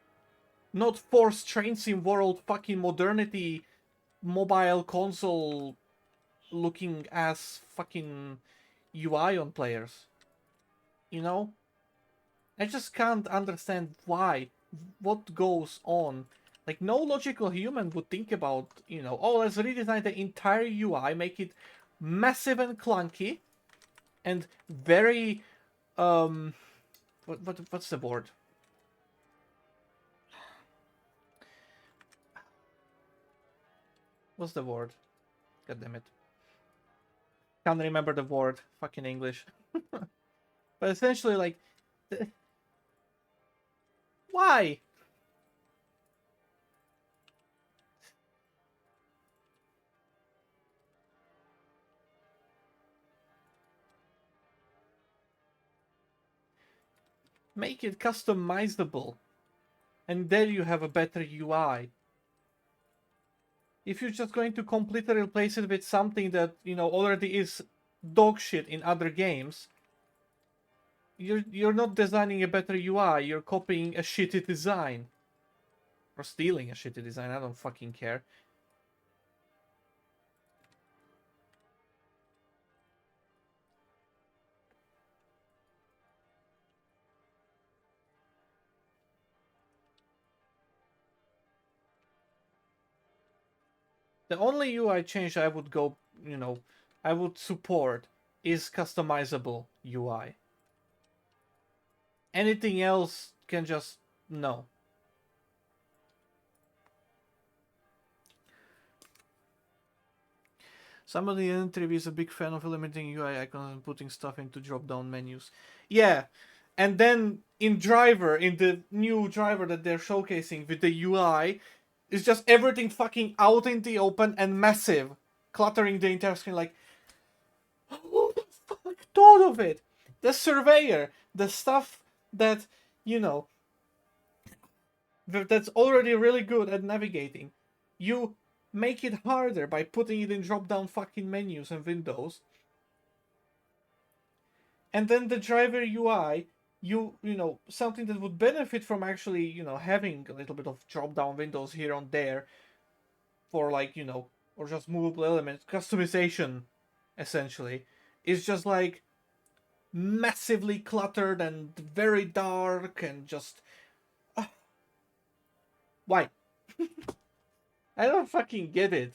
Not force Trainz in world fucking modernity mobile console looking ass fucking UI on players. You know? I just can't understand why. What goes on. Like, no logical human would think about, you know, oh, let's redesign the entire UI, make it massive and clunky, and very, what's the word? What's the word? God damn it. Can't remember the word. Fucking English. But essentially, like, why? Make it customizable. And there you have a better UI. If you're just going to completely replace it with something that, you know, already is dog shit in other games, you're not designing a better UI, you're copying a shitty design. Or stealing a shitty design, I don't fucking care. The only UI change I would go, you know, I would support is customizable UI. Anything else can just, no. Somebody in the interview is a big fan of eliminating UI icons and putting stuff into drop-down menus. Yeah, and then in driver, in the new driver that they're showcasing with the UI, it's just everything fucking out in the open and massive, cluttering the entire screen. Like, who the fuck thought of it? The surveyor, the stuff that, you know, that's already really good at navigating. You make it harder by putting it in drop-down fucking menus and windows. And then the driver UI, you know, something that would benefit from actually, you know, having a little bit of drop-down windows here and there for, like, you know, or just movable elements, customization, essentially, is just like massively cluttered and very dark and just why? I don't fucking get it.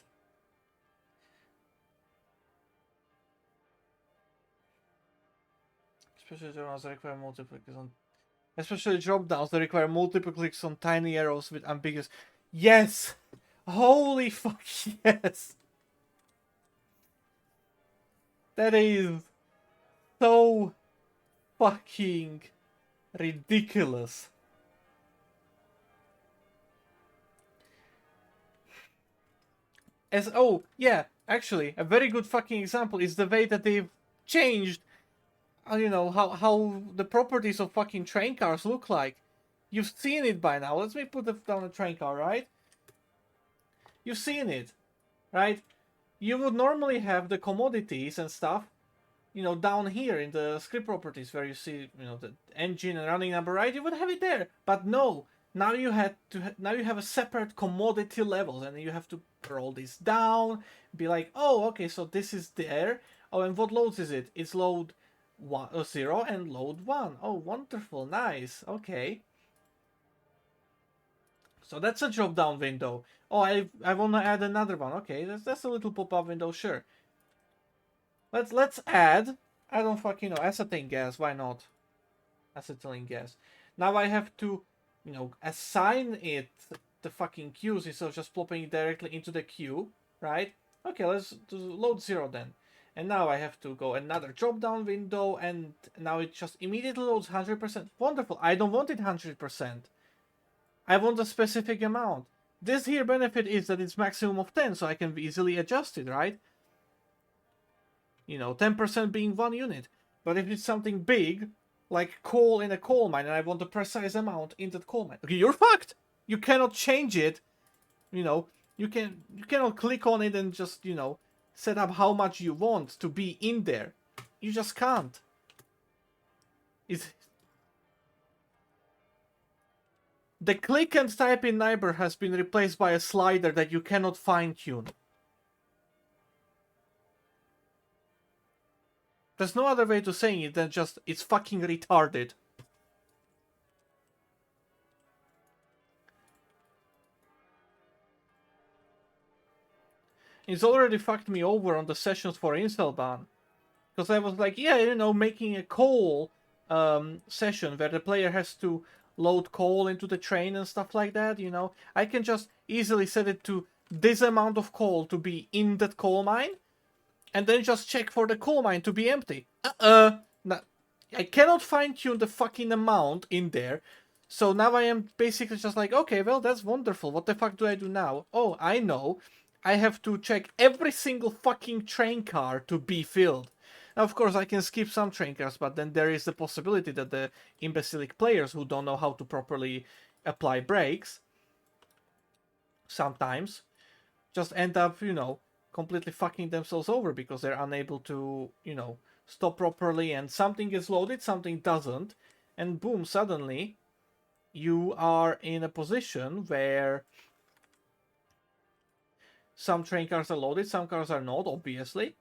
Especially drop-downs that require multiple clicks on. Especially drop-downs that require multiple clicks on tiny arrows with ambiguous. Yes! Holy fuck, yes! That is so fucking ridiculous. Oh, yeah, actually, a very good fucking example is the way that they've changed, you know, how the properties of fucking train cars look like. You've seen it by now. Let me put down a train car, right? You've seen it, right? You would normally have the commodities and stuff you know, down here in the script properties where you see, you know, the engine and running number, right? You would have it there. But no, now you now you have a separate commodity levels, and you have to roll this down, be like, oh, okay, so this is there. Oh, and what loads is it? It's load 0 and load 1. Oh, wonderful, nice, okay. So that's a drop down window. Oh, I want to add another one. Okay, that's a little pop up window. Sure. Let's add. I don't fucking know, acetylene gas. Why not? Acetylene gas. Now I have to, you know, assign it the fucking queues instead of just plopping it directly into the queue, right? Okay, let's do load 0 then. And now I have to go another drop down window, and now it just immediately loads 100%. Wonderful. I don't want it 100%. I want a specific amount. This here benefit is that it's maximum of 10, so I can easily adjust it, right? You know, 10% being 1 unit. But if it's something big, like coal in a coal mine, and I want a precise amount in that coal mine, okay, you're fucked. You cannot change it. You know, you cannot click on it and just, you know, set up how much you want to be in there. You just can't. It's the click and type in neighbor has been replaced by a slider that you cannot fine tune. There's no other way to saying it than just it's fucking retarded. It's already fucked me over on the sessions for Inselban. Because I was like, yeah, you know, making a coal session where the player has to load coal into the train and stuff like that, you know. I can just easily set it to this amount of coal to be in that coal mine, and then just check for the coal mine to be empty. No, I cannot fine tune the fucking amount in there. So now I am basically just like, okay, well, that's wonderful. What the fuck do I do now? Oh, I know. I have to check every single fucking train car to be filled. Now, of course, I can skip some train cars, but then there is the possibility that the imbecilic players who don't know how to properly apply brakes sometimes just end up, you know, completely fucking themselves over because they're unable to, you know, stop properly, and something is loaded, something doesn't, and boom, suddenly you are in a position where some train cars are loaded, some cars are not, obviously,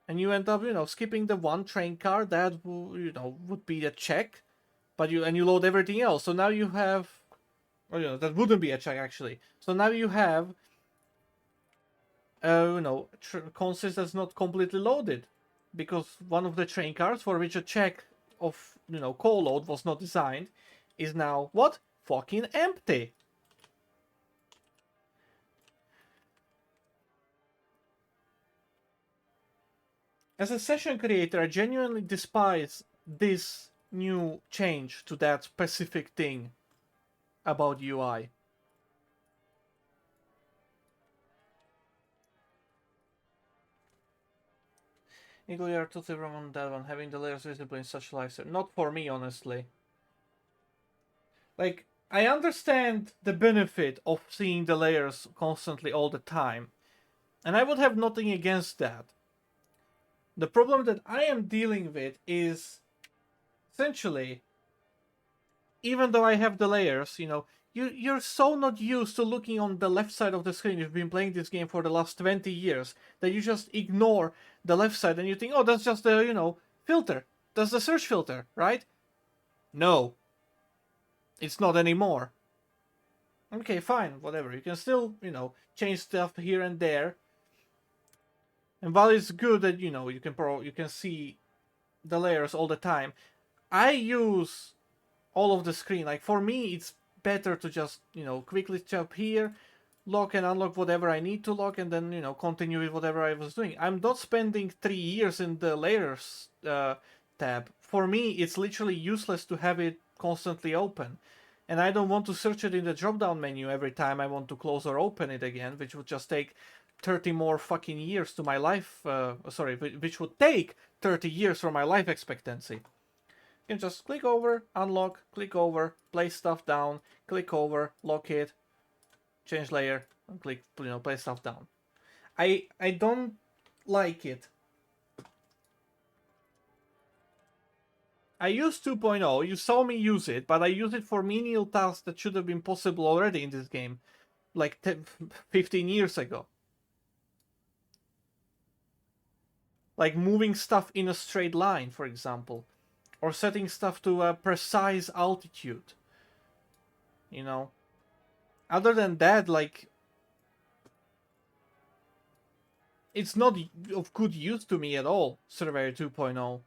and you end up, you know, skipping the one train car that you know would be a check, but you load everything else. So now you have, or you know, that wouldn't be a check actually. So now you have you know, consist that's not completely loaded because one of the train cars for which a check of, you know, coal load was not designed is now what? Fucking empty. As a session creator, I genuinely despise this new change to that specific thing about UI. Eagle, you are totally wrong on that one. Having the layers visible in such a lifestyle. Not for me, honestly. Like, I understand the benefit of seeing the layers constantly all the time, and I would have nothing against that. The problem that I am dealing with is essentially, even though I have the layers, you know, you're so not used to looking on the left side of the screen. You've been playing this game for the last 20 years that you just ignore the left side and you think, oh, that's just the, you know, filter. That's the search filter, right? No, it's not anymore. Okay, fine, whatever. You can still, you know, change stuff here and there. And while it's good that, you know, you can see the layers all the time, I use all of the screen. Like, for me, it's better to just, you know, quickly jump here, lock and unlock whatever I need to lock, and then, you know, continue with whatever I was doing. I'm not spending 3 years in the layers tab. For me, it's literally useless to have it constantly open. And I don't want to search it in the drop down menu every time I want to close or open it again, which would just take 30 more fucking years to my life. Sorry, which would take 30 years from my life expectancy. You can just click over, unlock, click over, place stuff down, click over, lock it, change layer, and click, you know, place stuff down. I don't like it. I use 2.0, you saw me use it, but I use it for menial tasks that should have been possible already in this game, like 15 years ago. Like moving stuff in a straight line, for example, or setting stuff to a precise altitude. You know? Other than that, like, it's not of good use to me at all, Surveyor 2.0.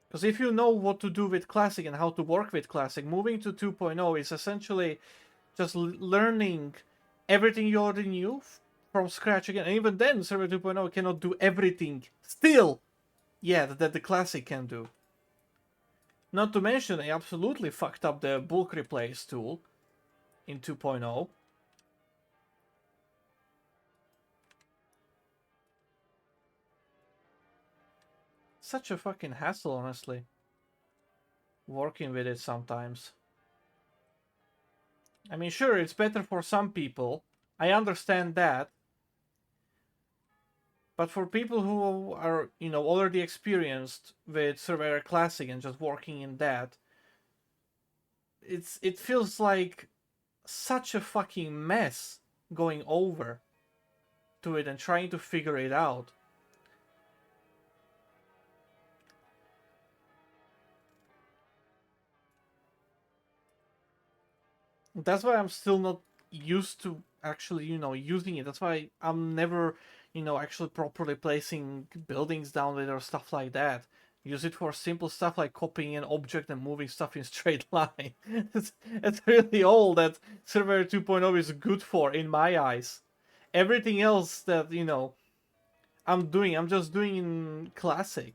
Because if you know what to do with Classic and how to work with Classic, moving to 2.0 is essentially just learning everything you already knew from scratch again. And even then, Surveyor 2.0 cannot do everything still yet that the Classic can do. Not to mention, I absolutely fucked up the bulk replace tool in 2.0. Such a fucking hassle, honestly. Working with it sometimes. I mean, sure, it's better for some people. I understand that. But for people who are, you know, already experienced with Surveyor Classic and just working in that, it feels like such a fucking mess going over to it and trying to figure it out. That's why I'm still not used to actually, you know, using it. That's why I'm never, you know, actually properly placing buildings down with or stuff like that. Use it for simple stuff like copying an object and moving stuff in straight line. it's really all that Surveyor 2.0 is good for in my eyes. Everything else that, you know, I'm just doing in Classic.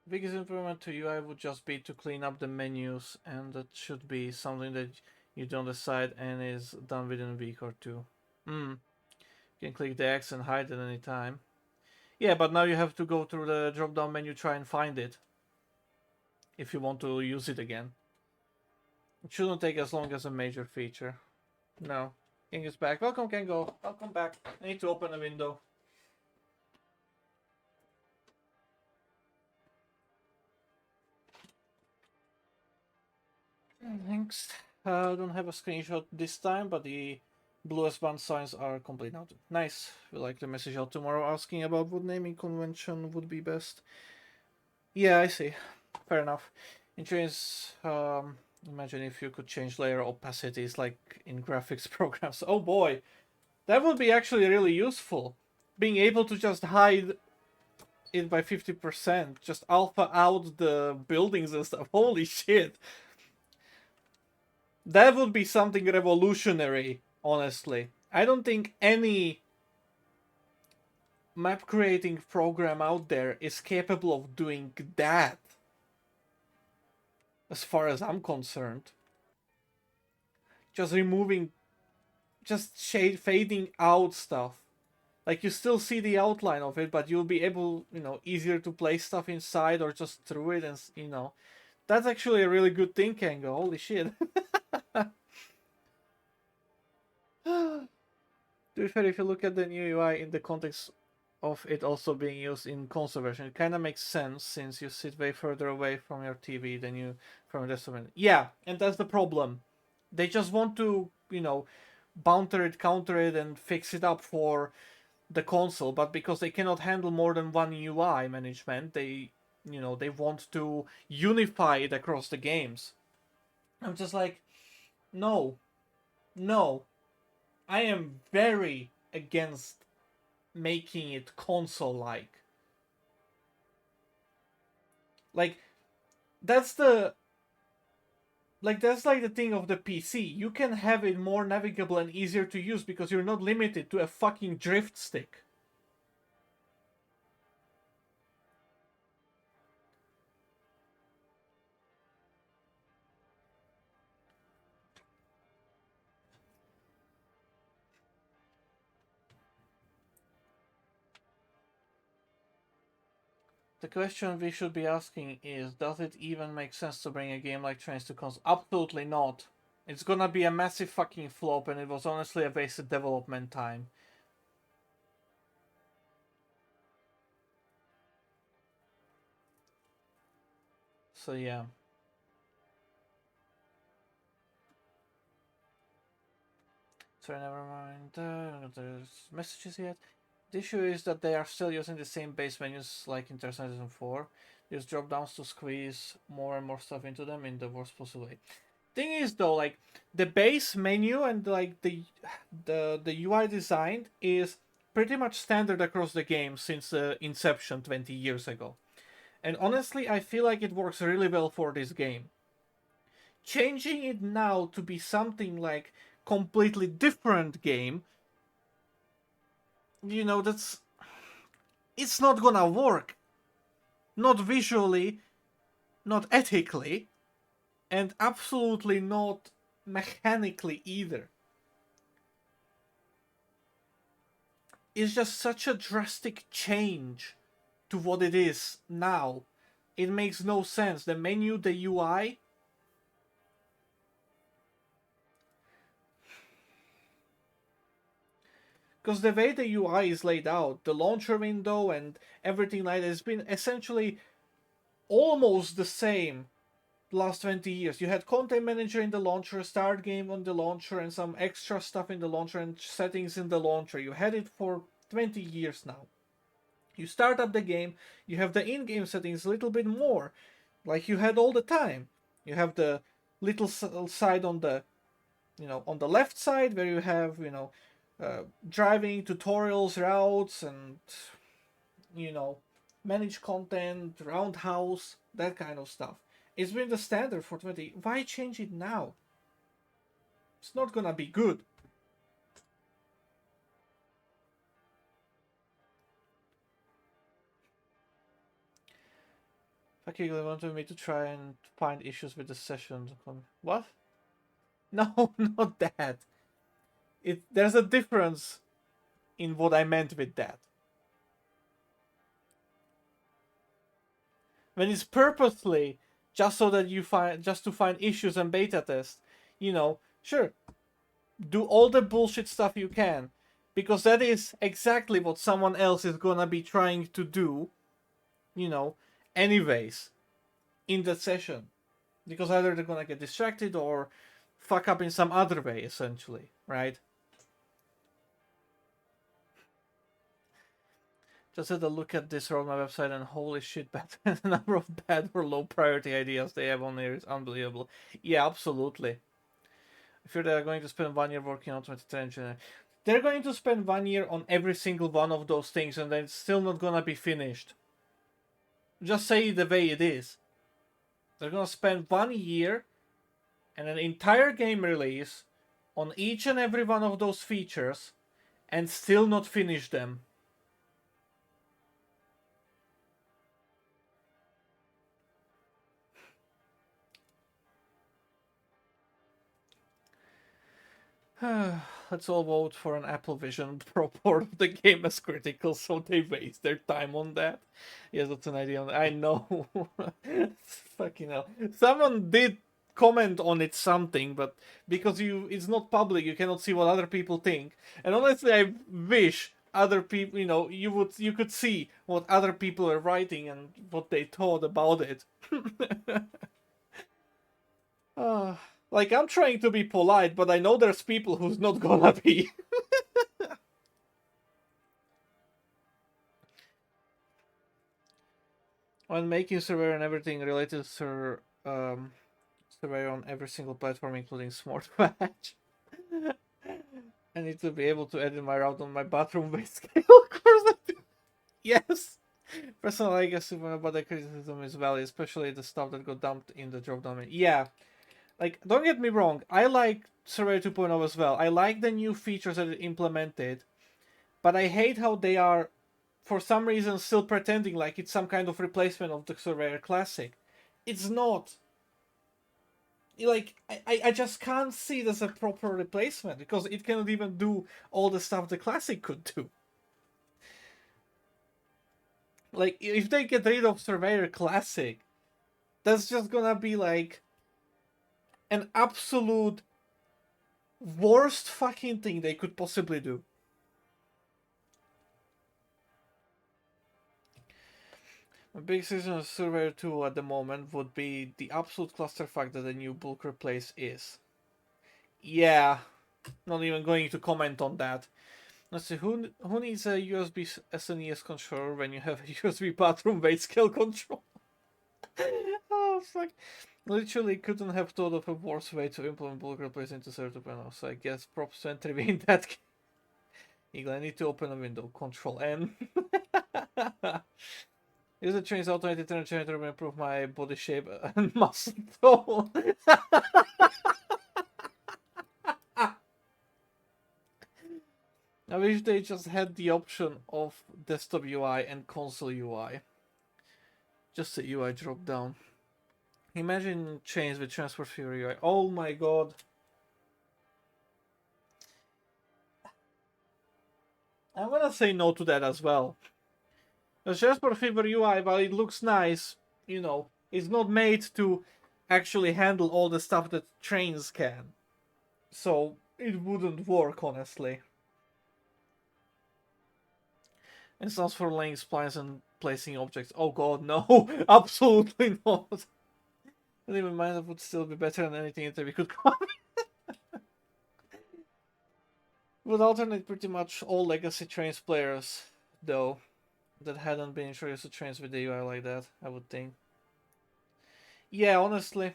Biggest improvement to UI would just be to clean up the menus, and that should be something that you don't decide and is done within a week or two. You can click the X and hide at any time. Yeah, but now you have to go through the drop down menu, try and find it if you want to use it again. It shouldn't take as long as a major feature. No. King is back. Welcome, Kengo. Welcome back. I need to open a window. Thanks. I don't have a screenshot this time, but the blue S-band signs are complete now. Nice. We'll like the message out tomorrow asking about what naming convention would be best. Yeah, I see. Fair enough. In Trainz, imagine if you could change layer opacities like in graphics programs. Oh boy, that would be actually really useful. Being able to just hide it by 50%, just alpha out the buildings and stuff. Holy shit. That would be something revolutionary, honestly. I don't think any map creating program out there is capable of doing that, as far as I'm concerned. Just removing, just fading out stuff. Like, you still see the outline of it, but you'll be able, you know, easier to place stuff inside or just through it, and, you know. That's actually a really good thing, Kango. Holy shit. To be fair, if you look at the new UI in the context of it also being used in console version, it kind of makes sense since you sit way further away from your TV than you from the desktop. Yeah, and that's the problem. They just want to, you know, counter it, and fix it up for the console, but because they cannot handle more than one UI management, they, you know, they want to unify it across the games. I'm just like, no, no. I am very against making it console-like. Like, that's the... Like, that's like the thing of the PC. You can have it more navigable and easier to use because you're not limited to a fucking drift stick. The question we should be asking is, does it even make sense to bring a game like Trainz to console? Absolutely not. It's gonna be a massive fucking flop, and it was honestly a wasted development time. So yeah. Sorry, never mind. There's messages yet. The issue is that they are still using the same base menus like in Season 4. Use drop downs to squeeze more and more stuff into them in the worst possible way. Thing is though, like the base menu and like the UI design is pretty much standard across the game since inception 20 years ago. And honestly, I feel like it works really well for this game. Changing it now to be something like completely different game, that's it's not gonna work. Not visually, not ethically, and absolutely not mechanically either. It's just such a drastic change to what it is now. It makes no sense. The menu, the UI. Because the way the UI is laid out, the launcher window and everything like that has been essentially almost the same last 20 years. You had content manager in the launcher, start game on the launcher, and some extra stuff in the launcher and settings in the launcher. You had it for 20 years now. You start up the game, you have the in-game settings a little bit more, like you had all the time. You have the little side on the, on the left side where you have, driving tutorials, routes, and manage content, roundhouse, that kind of stuff. It's been the standard for 20. Why change it now? It's not gonna be good. Okay, you wanted me to try and find issues with the session. What? No, not that. There's a difference in what I meant with that. When it's purposely just so that just to find issues and beta test, sure, do all the bullshit stuff you can, because that is exactly what someone else is gonna be trying to do, anyways, in that session, because either they're gonna get distracted or fuck up in some other way, essentially, right? Just had a look at this roadmap website and holy shit, the number of bad or low priority ideas they have on there is unbelievable. Yeah, absolutely. I fear they're going to spend 1 year working on automated engine. They're going to spend 1 year on every single one of those things and then it's still not gonna be finished. Just say it the way it is. They're gonna spend 1 year and an entire game release on each and every one of those features and still not finish them. Let's all vote for an Apple Vision Pro port of the game as critical, so they waste their time on that. Yes, that's an idea. I know. Fucking hell. Someone did comment on it something, but because it's not public, you cannot see what other people think. And honestly, I wish other people, you could see what other people are writing and what they thought about it. Like, I'm trying to be polite, but I know there's people who's not gonna be. When making Surveyor and everything related to Surveyor on every single platform, including Smartwatch, I need to be able to edit my route on my bathroom-based scale. Of course I do. Yes. Personally, I guess but the criticism is valid, especially the stuff that got dumped in the drop down. Yeah. Like, don't get me wrong, I like Surveyor 2.0 as well. I like the new features that it implemented, but I hate how they are, for some reason, still pretending like it's some kind of replacement of the Surveyor Classic. It's not. Like, I just can't see it as a proper replacement, because it cannot even do all the stuff the Classic could do. Like, if they get rid of Surveyor Classic, that's just gonna be like an absolute worst fucking thing they could possibly do. A big season of Surveyor 2 at the moment would be the absolute clusterfuck that the new bulk replace is. Yeah, not even going to comment on that. Let's see, who needs a USB SNES controller when you have a USB bathroom weight scale control? Oh, fuck. Literally couldn't have thought of a worse way to implement bulk replace into Server 2.0, so I guess props to entry in that case. Eagle, I need to open a window. Control N. Use the Trainz automated turn generator to improve my body shape and muscle tone. I wish they just had the option of desktop UI and console UI. Just the UI drop down. Imagine Trainz with Transport Fever UI. Oh my god. I'm gonna say no to that as well. The Transport Fever UI, while it looks nice, you know, it's not made to actually handle all the stuff that Trainz can. So it wouldn't work, honestly. It stands for laying splines and placing objects. Oh god, no! Absolutely not! And even mine that would still be better than anything that we could come. Would alternate pretty much all legacy Trainz players, though, that hadn't been introduced to Trainz with the UI like that, I would think. Yeah, honestly.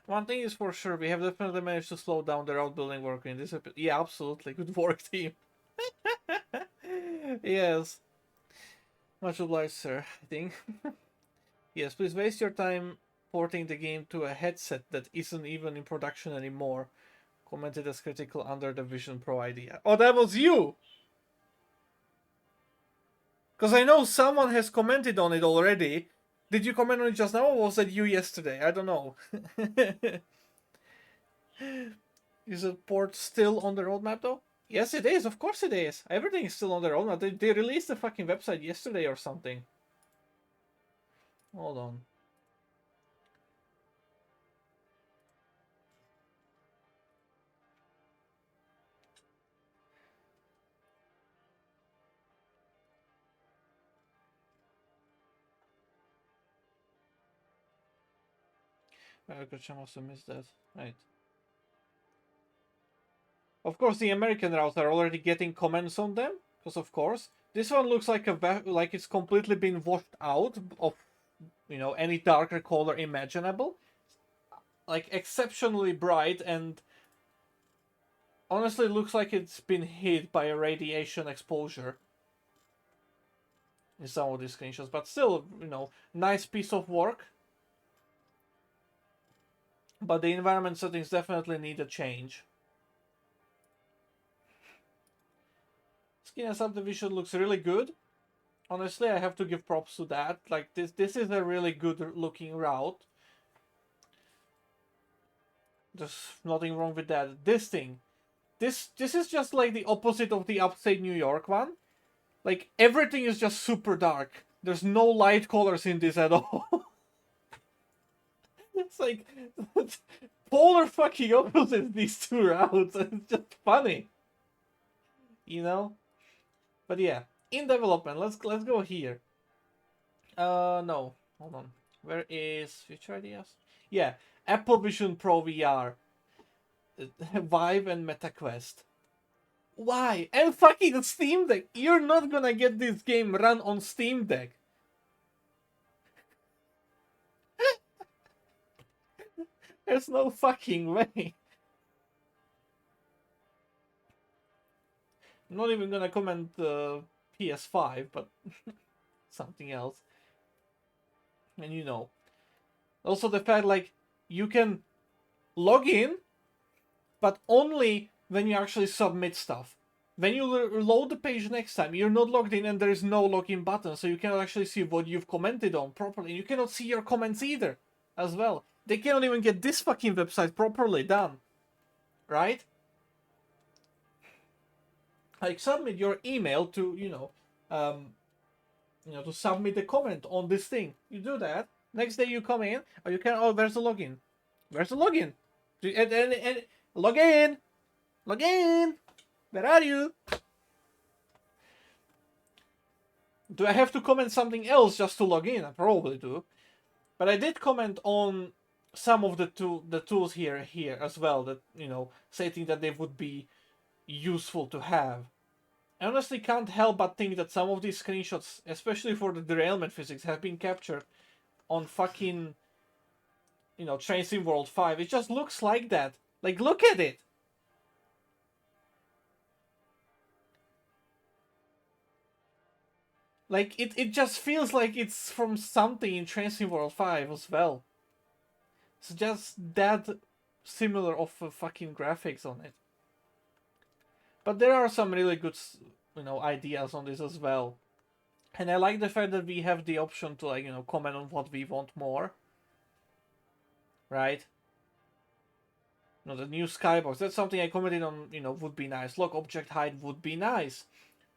One thing is for sure, we have definitely managed to slow down the route building work in this episode. Yeah, absolutely. Good work, team. Yes. Much obliged, sir, I think. Yes, please waste your time porting the game to a headset that isn't even in production anymore. Commented as critical under the Vision Pro idea. Oh, that was you! Because I know someone has commented on it already. Did you comment on it just now, or was that you yesterday? I don't know. Is the port still on the roadmap, though? Yes, it is. Of course it is. Everything is still on the roadmap. They released the fucking website yesterday or something. Hold on. I must have missed that. Right. Of course, the American routes are already getting comments on them, because of course. This one looks like like it's completely been washed out of, you know, any darker color imaginable. Like exceptionally bright, and honestly looks like it's been hit by a radiation exposure in some of these screenshots, but still, you know, nice piece of work. But the environment settings definitely need a change. Skin and Subdivision looks really good. Honestly, I have to give props to that. Like this is a really good looking route. There's nothing wrong with that. This thing, this is just like the opposite of the upstate New York one. Like everything is just super dark. There's no light colors in this at all. It's like polar fucking opposites, these two routes. It's just funny, you know. But yeah, in development, let's go here. No, hold on. Where is future ideas? Yeah, Apple Vision Pro VR, Vive, and MetaQuest. Why? And fucking Steam Deck. You're not gonna get this game run on Steam Deck. There's no fucking way. I'm not even gonna comment PS5, but something else. And you know. Also the fact, like, you can log in, but only when you actually submit stuff. When you load the page next time, you're not logged in and there is no login button, so you cannot actually see what you've commented on properly. You cannot see your comments either, as well. They cannot even get this fucking website properly done. Right? Like, submit your email to, to submit a comment on this thing. You do that. Next day you come in, or you can, oh, there's a login. Where's the login? And log in! Log in! Where are you? Do I have to comment something else just to log in? I probably do. But I did comment on some of the tools here as well that, stating that they would be useful to have. I honestly can't help but think that some of these screenshots, especially for the derailment physics, have been captured on fucking, Trainz World 5. It just looks like that. Like, look at it! Like, it just feels like it's from something in Trainz World 5 as well. It's just that similar of fucking graphics on it. But there are some really good, ideas on this as well. And I like the fact that we have the option to, like, comment on what we want more. Right? The new skybox, that's something I commented on, would be nice. Lock object height would be nice.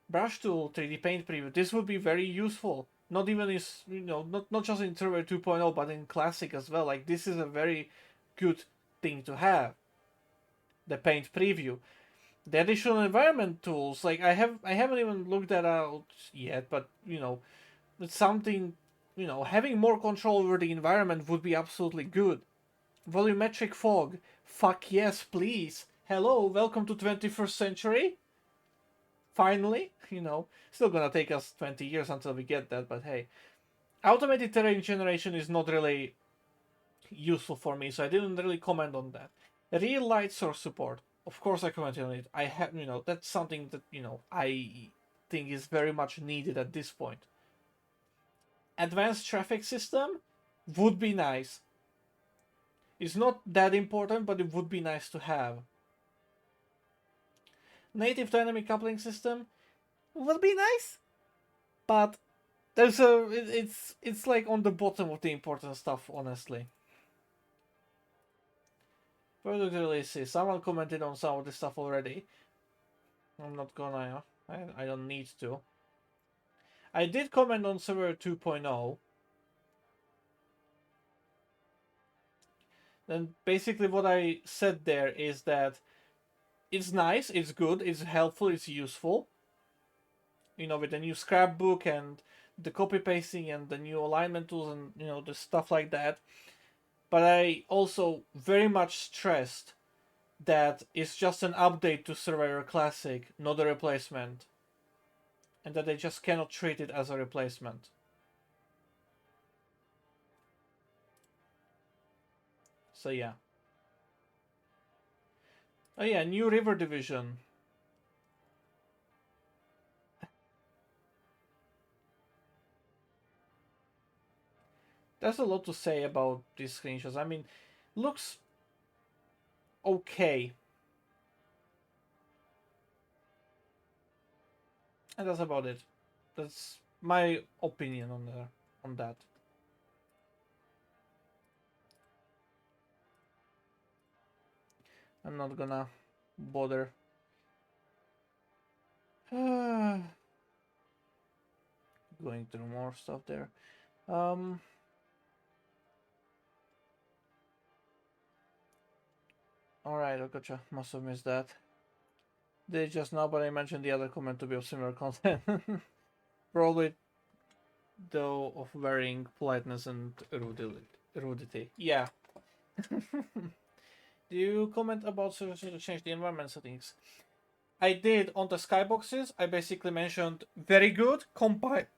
Brush tool, 3D paint preview, this would be very useful. Not even is, not just in Server 2.0, but in Classic as well. Like, this is a very good thing to have. The paint preview. The additional environment tools, like I haven't even looked that out yet, but it's something, having more control over the environment would be absolutely good. Volumetric fog, fuck yes, please. Hello, welcome to 21st century. Finally, still gonna take us 20 years until we get that, but hey. Automated terrain generation is not really useful for me, so I didn't really comment on that. Real light source support. Of course I commented on it. I have, that's something that, I think is very much needed at this point. Advanced traffic system would be nice. It's not that important, but it would be nice to have. Native dynamic coupling system would be nice, but it's like on the bottom of the important stuff, honestly. Product releases. Someone commented on some of this stuff already. I'm not gonna. I don't need to. I did comment on Server 2.0. Then basically what I said there is that it's nice, it's good, it's helpful, it's useful. With the new scrapbook and the copy pasting and the new alignment tools and the stuff like that. But I also very much stressed that it's just an update to Survivor Classic, not a replacement. And that they just cannot treat it as a replacement. So yeah. Oh yeah, new river division. There's a lot to say about these screenshots. I mean, looks okay. And that's about it. That's my opinion on that. I'm not gonna bother. Going through more stuff there. Alright, I gotcha. Must have missed that. Did just now, but I mentioned the other comment to be of similar content. Probably, though, of varying politeness and rudity. Yeah. Do you comment about suggestion to change the environment settings? I did on the skyboxes. I basically mentioned very good combined.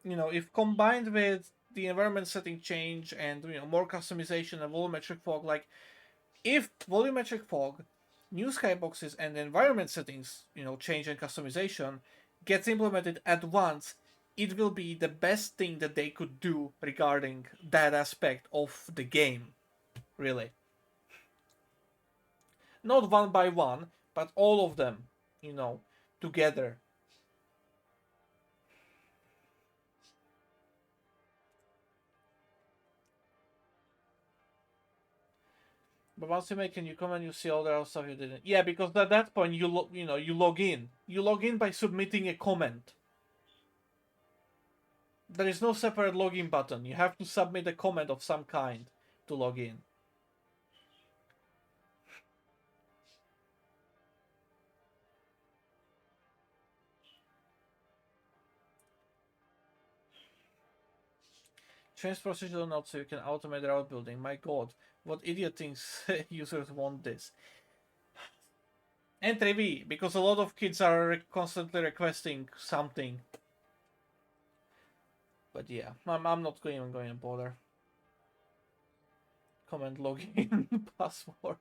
If combined with the environment setting change and more customization and volumetric fog, like if volumetric fog, new skyboxes and environment settings, change and customization gets implemented at once, it will be the best thing that they could do regarding that aspect of the game, really. Not one by one, but all of them, together. But once you make a new comment, you see all the other stuff you didn't. Yeah, because at that point you log in. You log in by submitting a comment. There is no separate login button. You have to submit a comment of some kind to log in. Change procedural nodes so you can automate route building. My god, what idiot thinks users want this? And V, because a lot of kids are constantly requesting something. But yeah, I'm not even going to bother. Comment login password.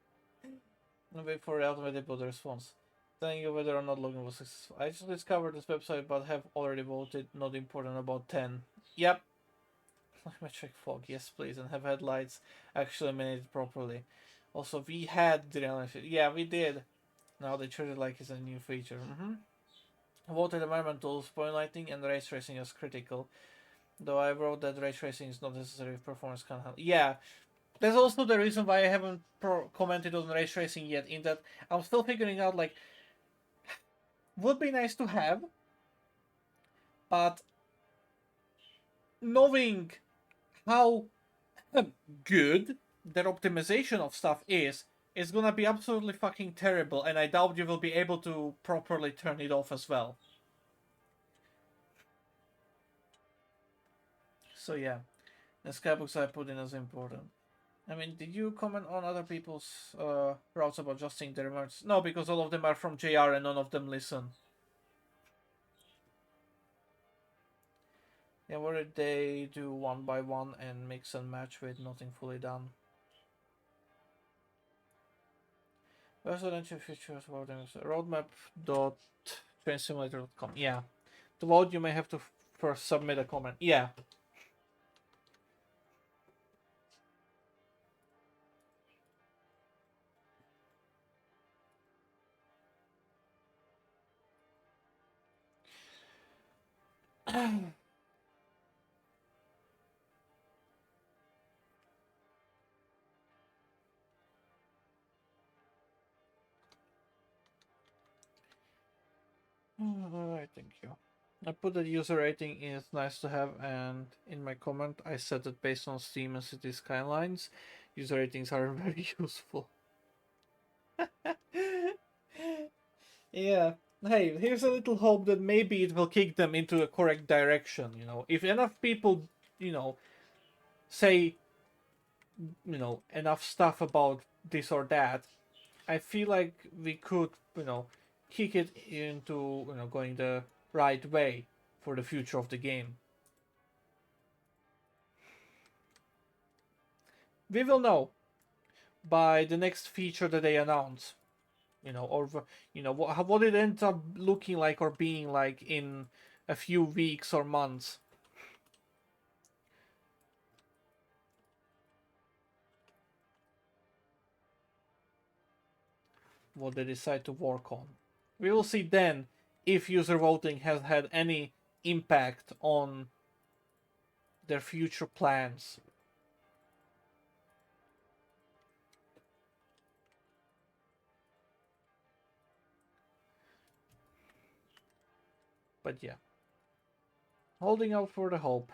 And wait for the automated build response. Telling you whether or not login was successful. I just discovered this website but have already voted not important about 10. Yep. Metric fog, yes please, and have headlights actually managed properly. Also, we had the reality. Yeah, we did. Now they treat it like it's a new feature. Voted environment tools, point lighting, and ray tracing as critical. Though I wrote that ray tracing is not necessary if performance can't handle. Yeah, that's also the reason why I haven't commented on ray tracing yet. In that I'm still figuring out like would be nice to have, but knowing how good their optimization of stuff is gonna be absolutely fucking terrible, and I doubt you will be able to properly turn it off as well. So yeah, the skybooks I put in as important. I mean, did you comment on other people's routes about adjusting their words? No, because all of them are from JR and none of them listen. Yeah, what did they do one by one and mix and match with nothing fully done? Residential features roadmap.trainsimulator.com. Yeah. To vote, you may have to first submit a comment. Yeah. Alright, thank you. I put that user rating is nice to have, and in my comment I said that based on Steam and City Skylines, user ratings are very useful. Yeah. Hey, here's a little hope that maybe it will kick them into a correct direction, you know. If enough people, you know, say, you know, enough stuff about this or that, I feel like we could, you know, kick it into, you know, going the right way for the future of the game. We will know by the next feature that they announce, you know, or you know what it ends up looking like or being like in a few weeks or months. What they decide to work on. We will see then if user voting has had any impact on their future plans. But yeah, holding out for the hope.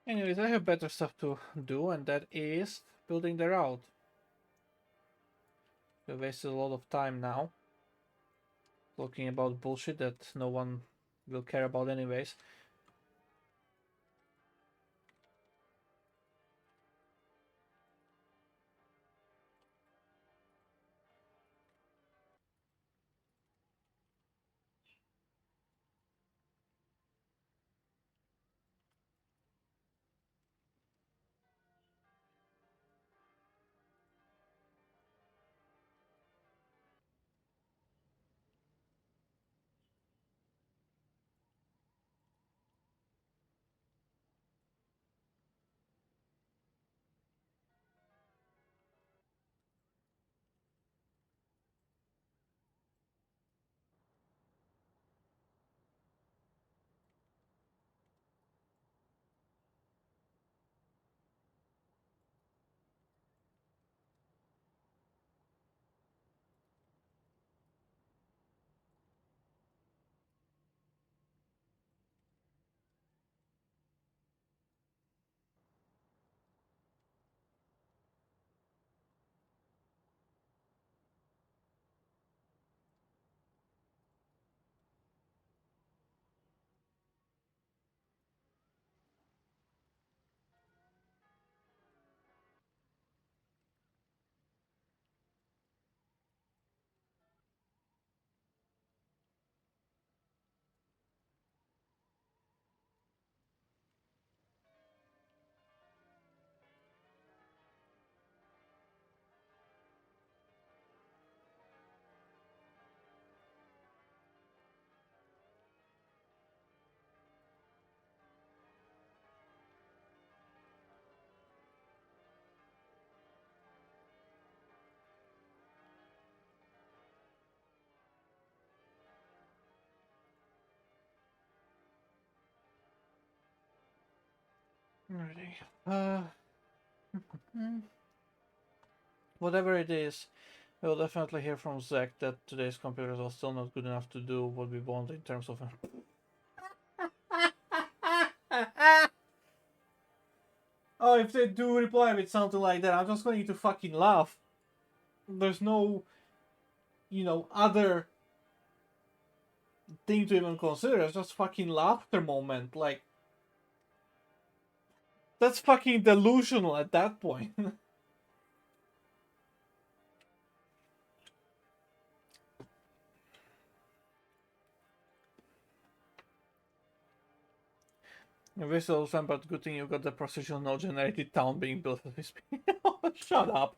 Anyways, I have better stuff to do, and that is building the route. We wasted a lot of time now talking about bullshit that no one will care about anyways. Alrighty. Whatever it is, I will definitely hear from Zach that today's computers are still not good enough to do what we want in terms of. Oh, if they do reply with something like that, I'm just going to fucking laugh. There's no, other thing to even consider. It's just fucking laughter moment. Like, that's fucking delusional at that point. Visual fan, but good thing you got the precision node generated town being built as we speak. Shut up.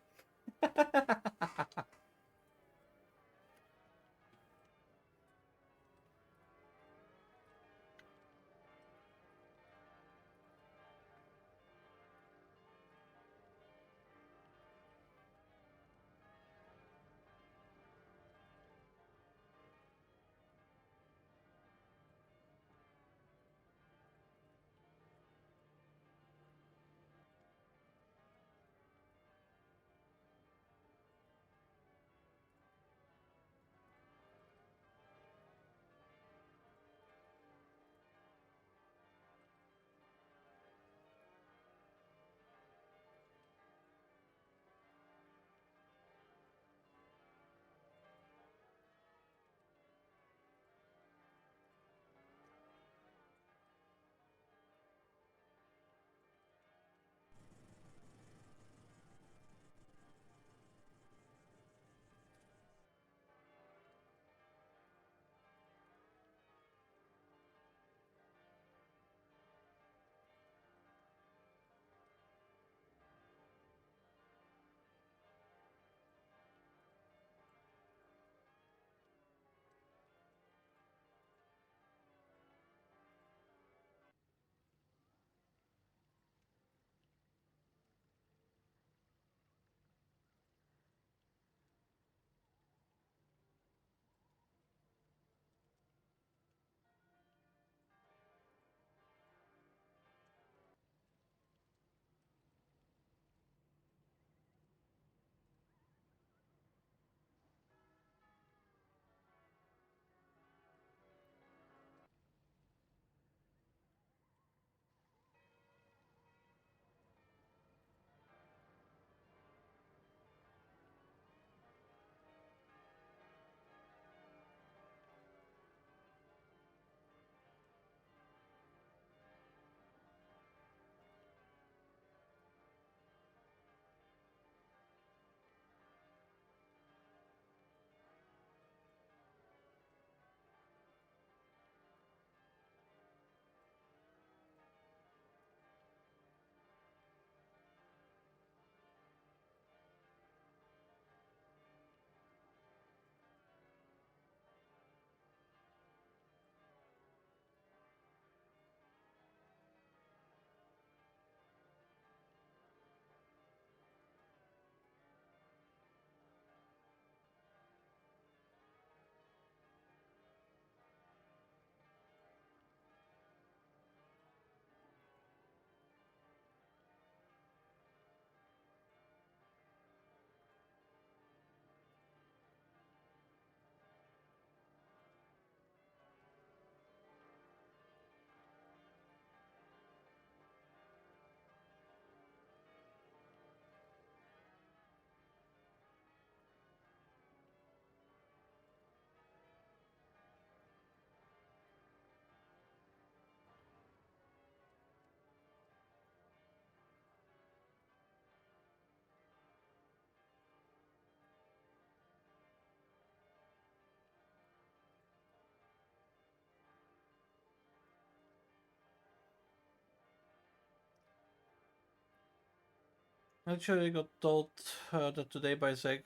Actually, got told that today by Zach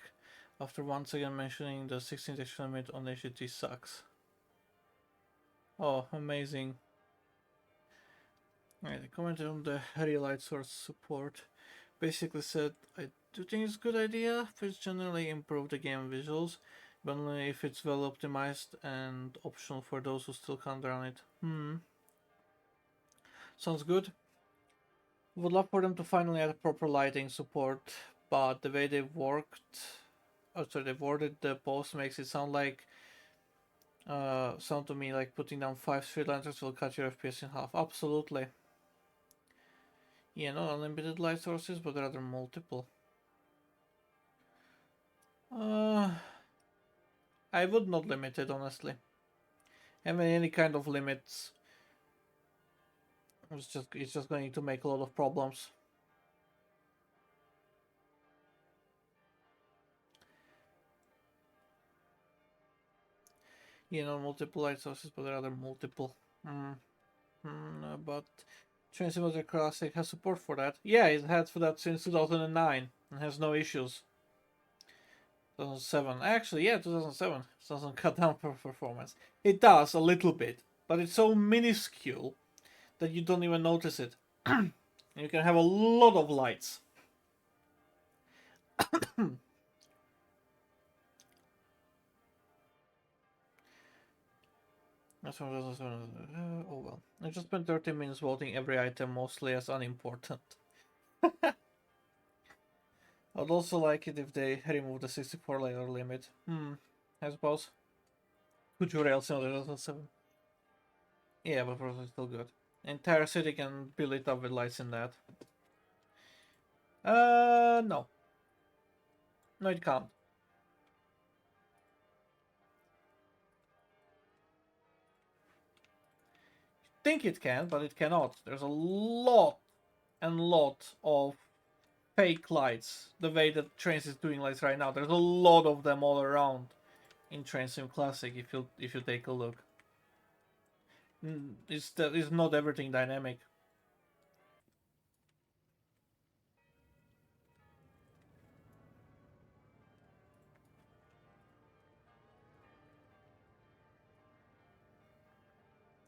after once again mentioning the 16th extra limit on HTT sucks. Oh, amazing. Yeah, they commented on the Relight source support. Basically said, I do think it's a good idea if it's generally improve the game visuals, but only if it's well optimized and optional for those who still can't run it. Sounds good. Would love for them to finally add proper lighting support, but the way they've they've worded the post makes it sound to me like putting down 5 street lanterns will cut your FPS in half. Absolutely. Yeah, not unlimited light sources, but rather multiple. I would not limit it, honestly. Having any kind of limits it's just going to make a lot of problems. You know, multiple light sources, but rather multiple. But Trainz Simulator Classic has support for that. Yeah, it had for that since 2009 and has no issues. 2007. Actually, yeah, 2007. It doesn't cut down per performance. It does a little bit, but it's so minuscule that you don't even notice it. You can have a lot of lights. That's one of those. Oh well. I just spent 30 minutes voting every item mostly as unimportant. I'd also like it if they remove the 64 layer limit. I suppose. Could you rail 7? Yeah, but it's still good. Entire city can be lit up with lights in that. No. No, it can't. Think it can, but it cannot. There's a lot and lot of fake lights. The way that Trainz is doing lights right now, there's a lot of them all around in Trainz Sim Classic. If you take a look, it's not everything dynamic.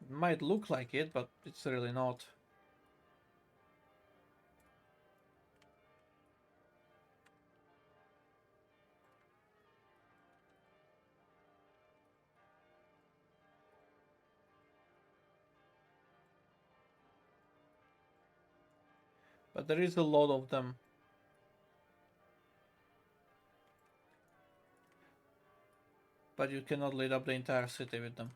It might look like it, but it's really not. But there is a lot of them. But you cannot lit up the entire city with them.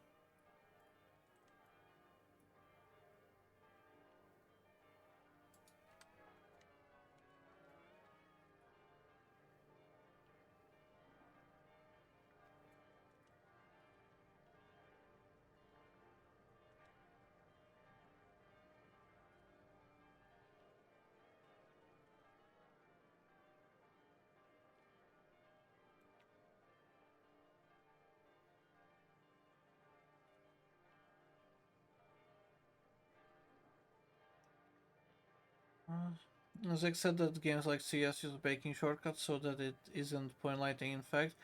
Zach said that games like CS use baking shortcuts so that it isn't point lighting in fact.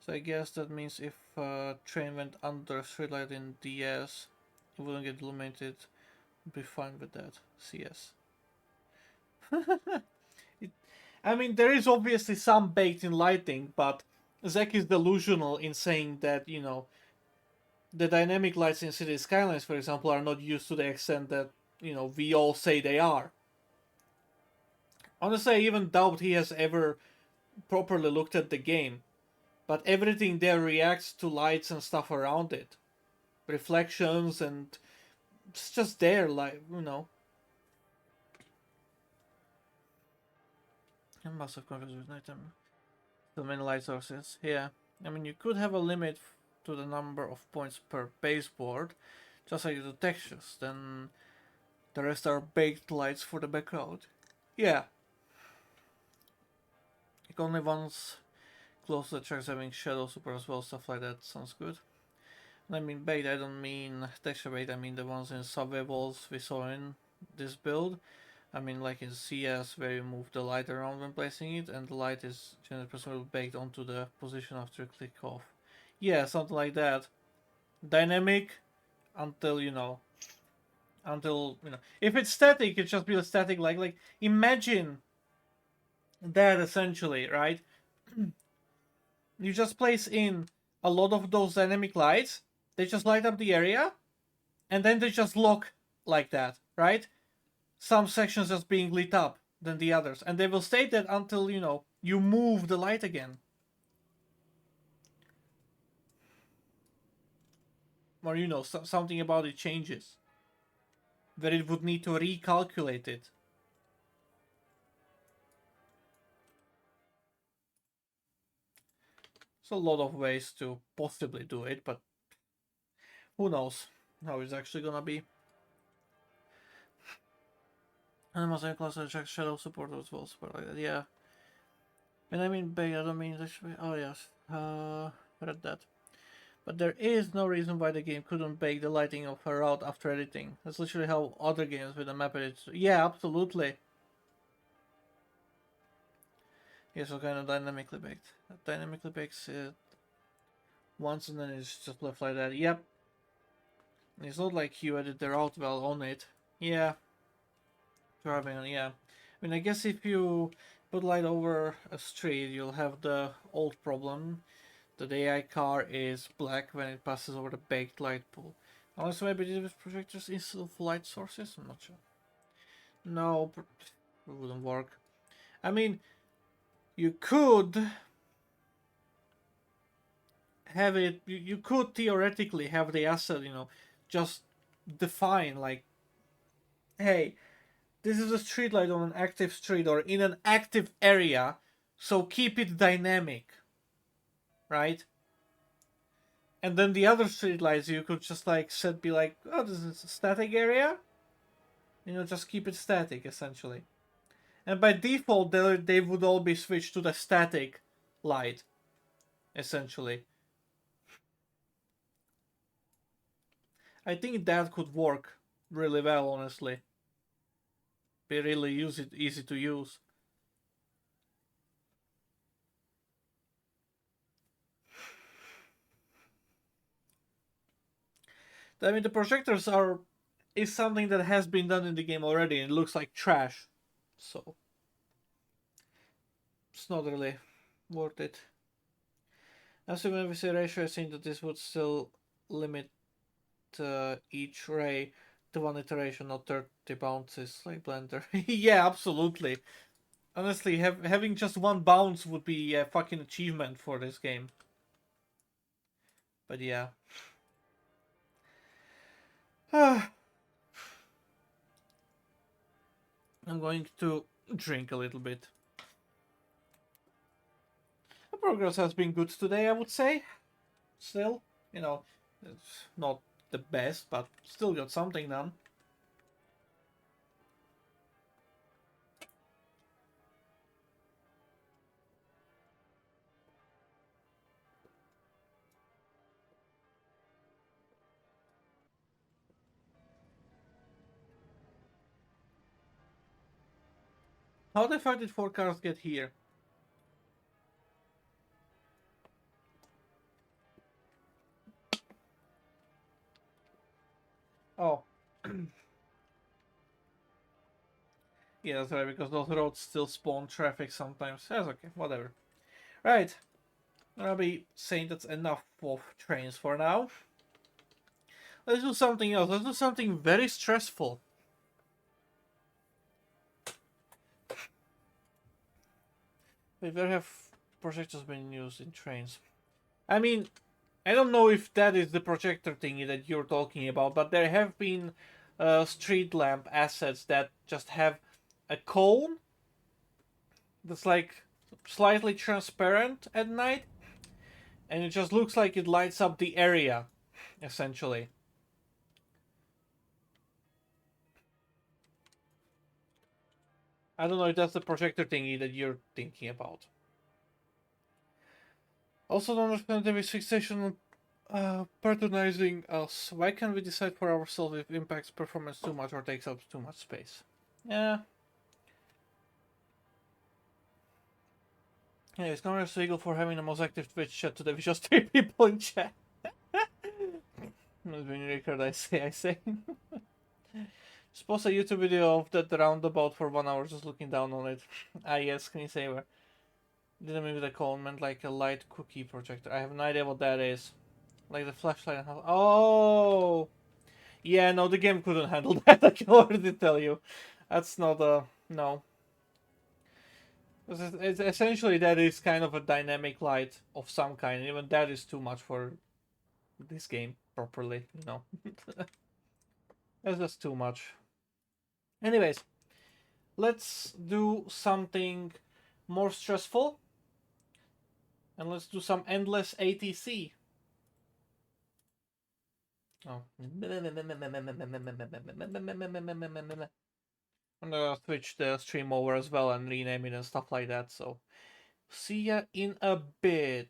So I guess that means if train went under street light in DS, it wouldn't get illuminated. Be fine with that. CS. I mean, there is obviously some baked in lighting, but Zach is delusional in saying that, you know, the dynamic lights in City Skylines, for example, are not used to the extent that, you know, we all say they are. Honestly, I even doubt he has ever properly looked at the game. But everything there reacts to lights and stuff around it. Reflections, and it's just there, like, you know. I must have confused with nighttime. Too many light sources. Yeah. I mean, you could have a limit to the number of points per baseboard, just like the textures. Then the rest are baked lights for the background. Yeah. Like only ones close to the tracks having shadow super as well, stuff like that sounds good. I mean bait, I don't mean texture bait, I mean the ones in survivals we saw in this build. I mean like in CS where you move the light around when placing it and the light is generally baked onto the position after you click off. Yeah, something like that. Dynamic until you know. If it's static, it just be a static like imagine that essentially, right? You just place in a lot of those dynamic lights, they just light up the area, and then they just lock like that, right? some sections just being lit up than the others, and they will stay that until you move the light again, or something about it changes, where it would need to recalculate it. There's a lot of ways to possibly do it, but who knows how it's actually gonna be. And mosaic class check shadow support as well, support like that. Yeah. And I mean big, I don't mean this. Oh yes, read that. But there is no reason why the game couldn't bake the lighting of her route after editing. That's literally how other games with a map edit. Yeah, absolutely. Yes, so kind of dynamically baked. Dynamically bakes it once and then it's just left like that. Yep. It's not like you edit the route well on it. Yeah. Driving on, yeah. I mean, I guess if you put light over a street, you'll have the old problem that the AI car is black when it passes over the baked light pool. Also, maybe these projectors instead of light sources? I'm not sure. No, it wouldn't work. I mean, you could have it, you could theoretically have the asset, just define like, hey, this is a street light on an active street or in an active area, so keep it dynamic, right? And then the other streetlights you could just like be like, oh, this is a static area. Just keep it static essentially. And by default, they would all be switched to the static light, essentially. I think that could work really well, honestly. Be really easy to use. I mean, the projectors is something that has been done in the game already, and it looks like trash. So it's not really worth it. Assuming when we say ratio, I think that this would still limit each ray to one iteration, not 30 bounces like Blender. Yeah, absolutely. Honestly, having just one bounce would be a fucking achievement for this game. But yeah. I'm going to drink a little bit. The progress has been good today, I would say. Still, it's not the best, but still got something done. How the fuck did 4 cars get here? Oh. Yeah, that's right, because those roads still spawn traffic sometimes. That's okay, whatever. Right. I'll be saying that's enough of trains for now. Let's do something else. Let's do something very stressful. Wait, where have projectors been used in trains? I mean, I don't know if that is the projector thingy that you're talking about, but there have been street lamp assets that just have a cone that's like slightly transparent at night, and it just looks like it lights up the area, essentially. I don't know if that's the projector thingy that you're thinking about. Also, don't understand the fixation on patronizing us. Why can't we decide for ourselves if it impacts performance too much or takes up too much space? Yeah. Anyways, congrats to Eagle for having the most active Twitch chat today with just 3 people in chat. Not being record, I say. Just post a YouTube video of that roundabout for 1 hour just looking down on it. Yes, screensaver. Didn't mean with a cone, meant like a light cookie projector. I have no idea what that is. Like the flashlight and how. Oh! Yeah, no, the game couldn't handle that, I can already tell you. That's not a no. It's essentially that is kind of a dynamic light of some kind. Even that is too much for this game properly. That's just too much. Anyways, let's do something more stressful. And let's do some endless ATC. Oh. I'm gonna switch the stream over as well and rename it and stuff like that. So, see ya in a bit.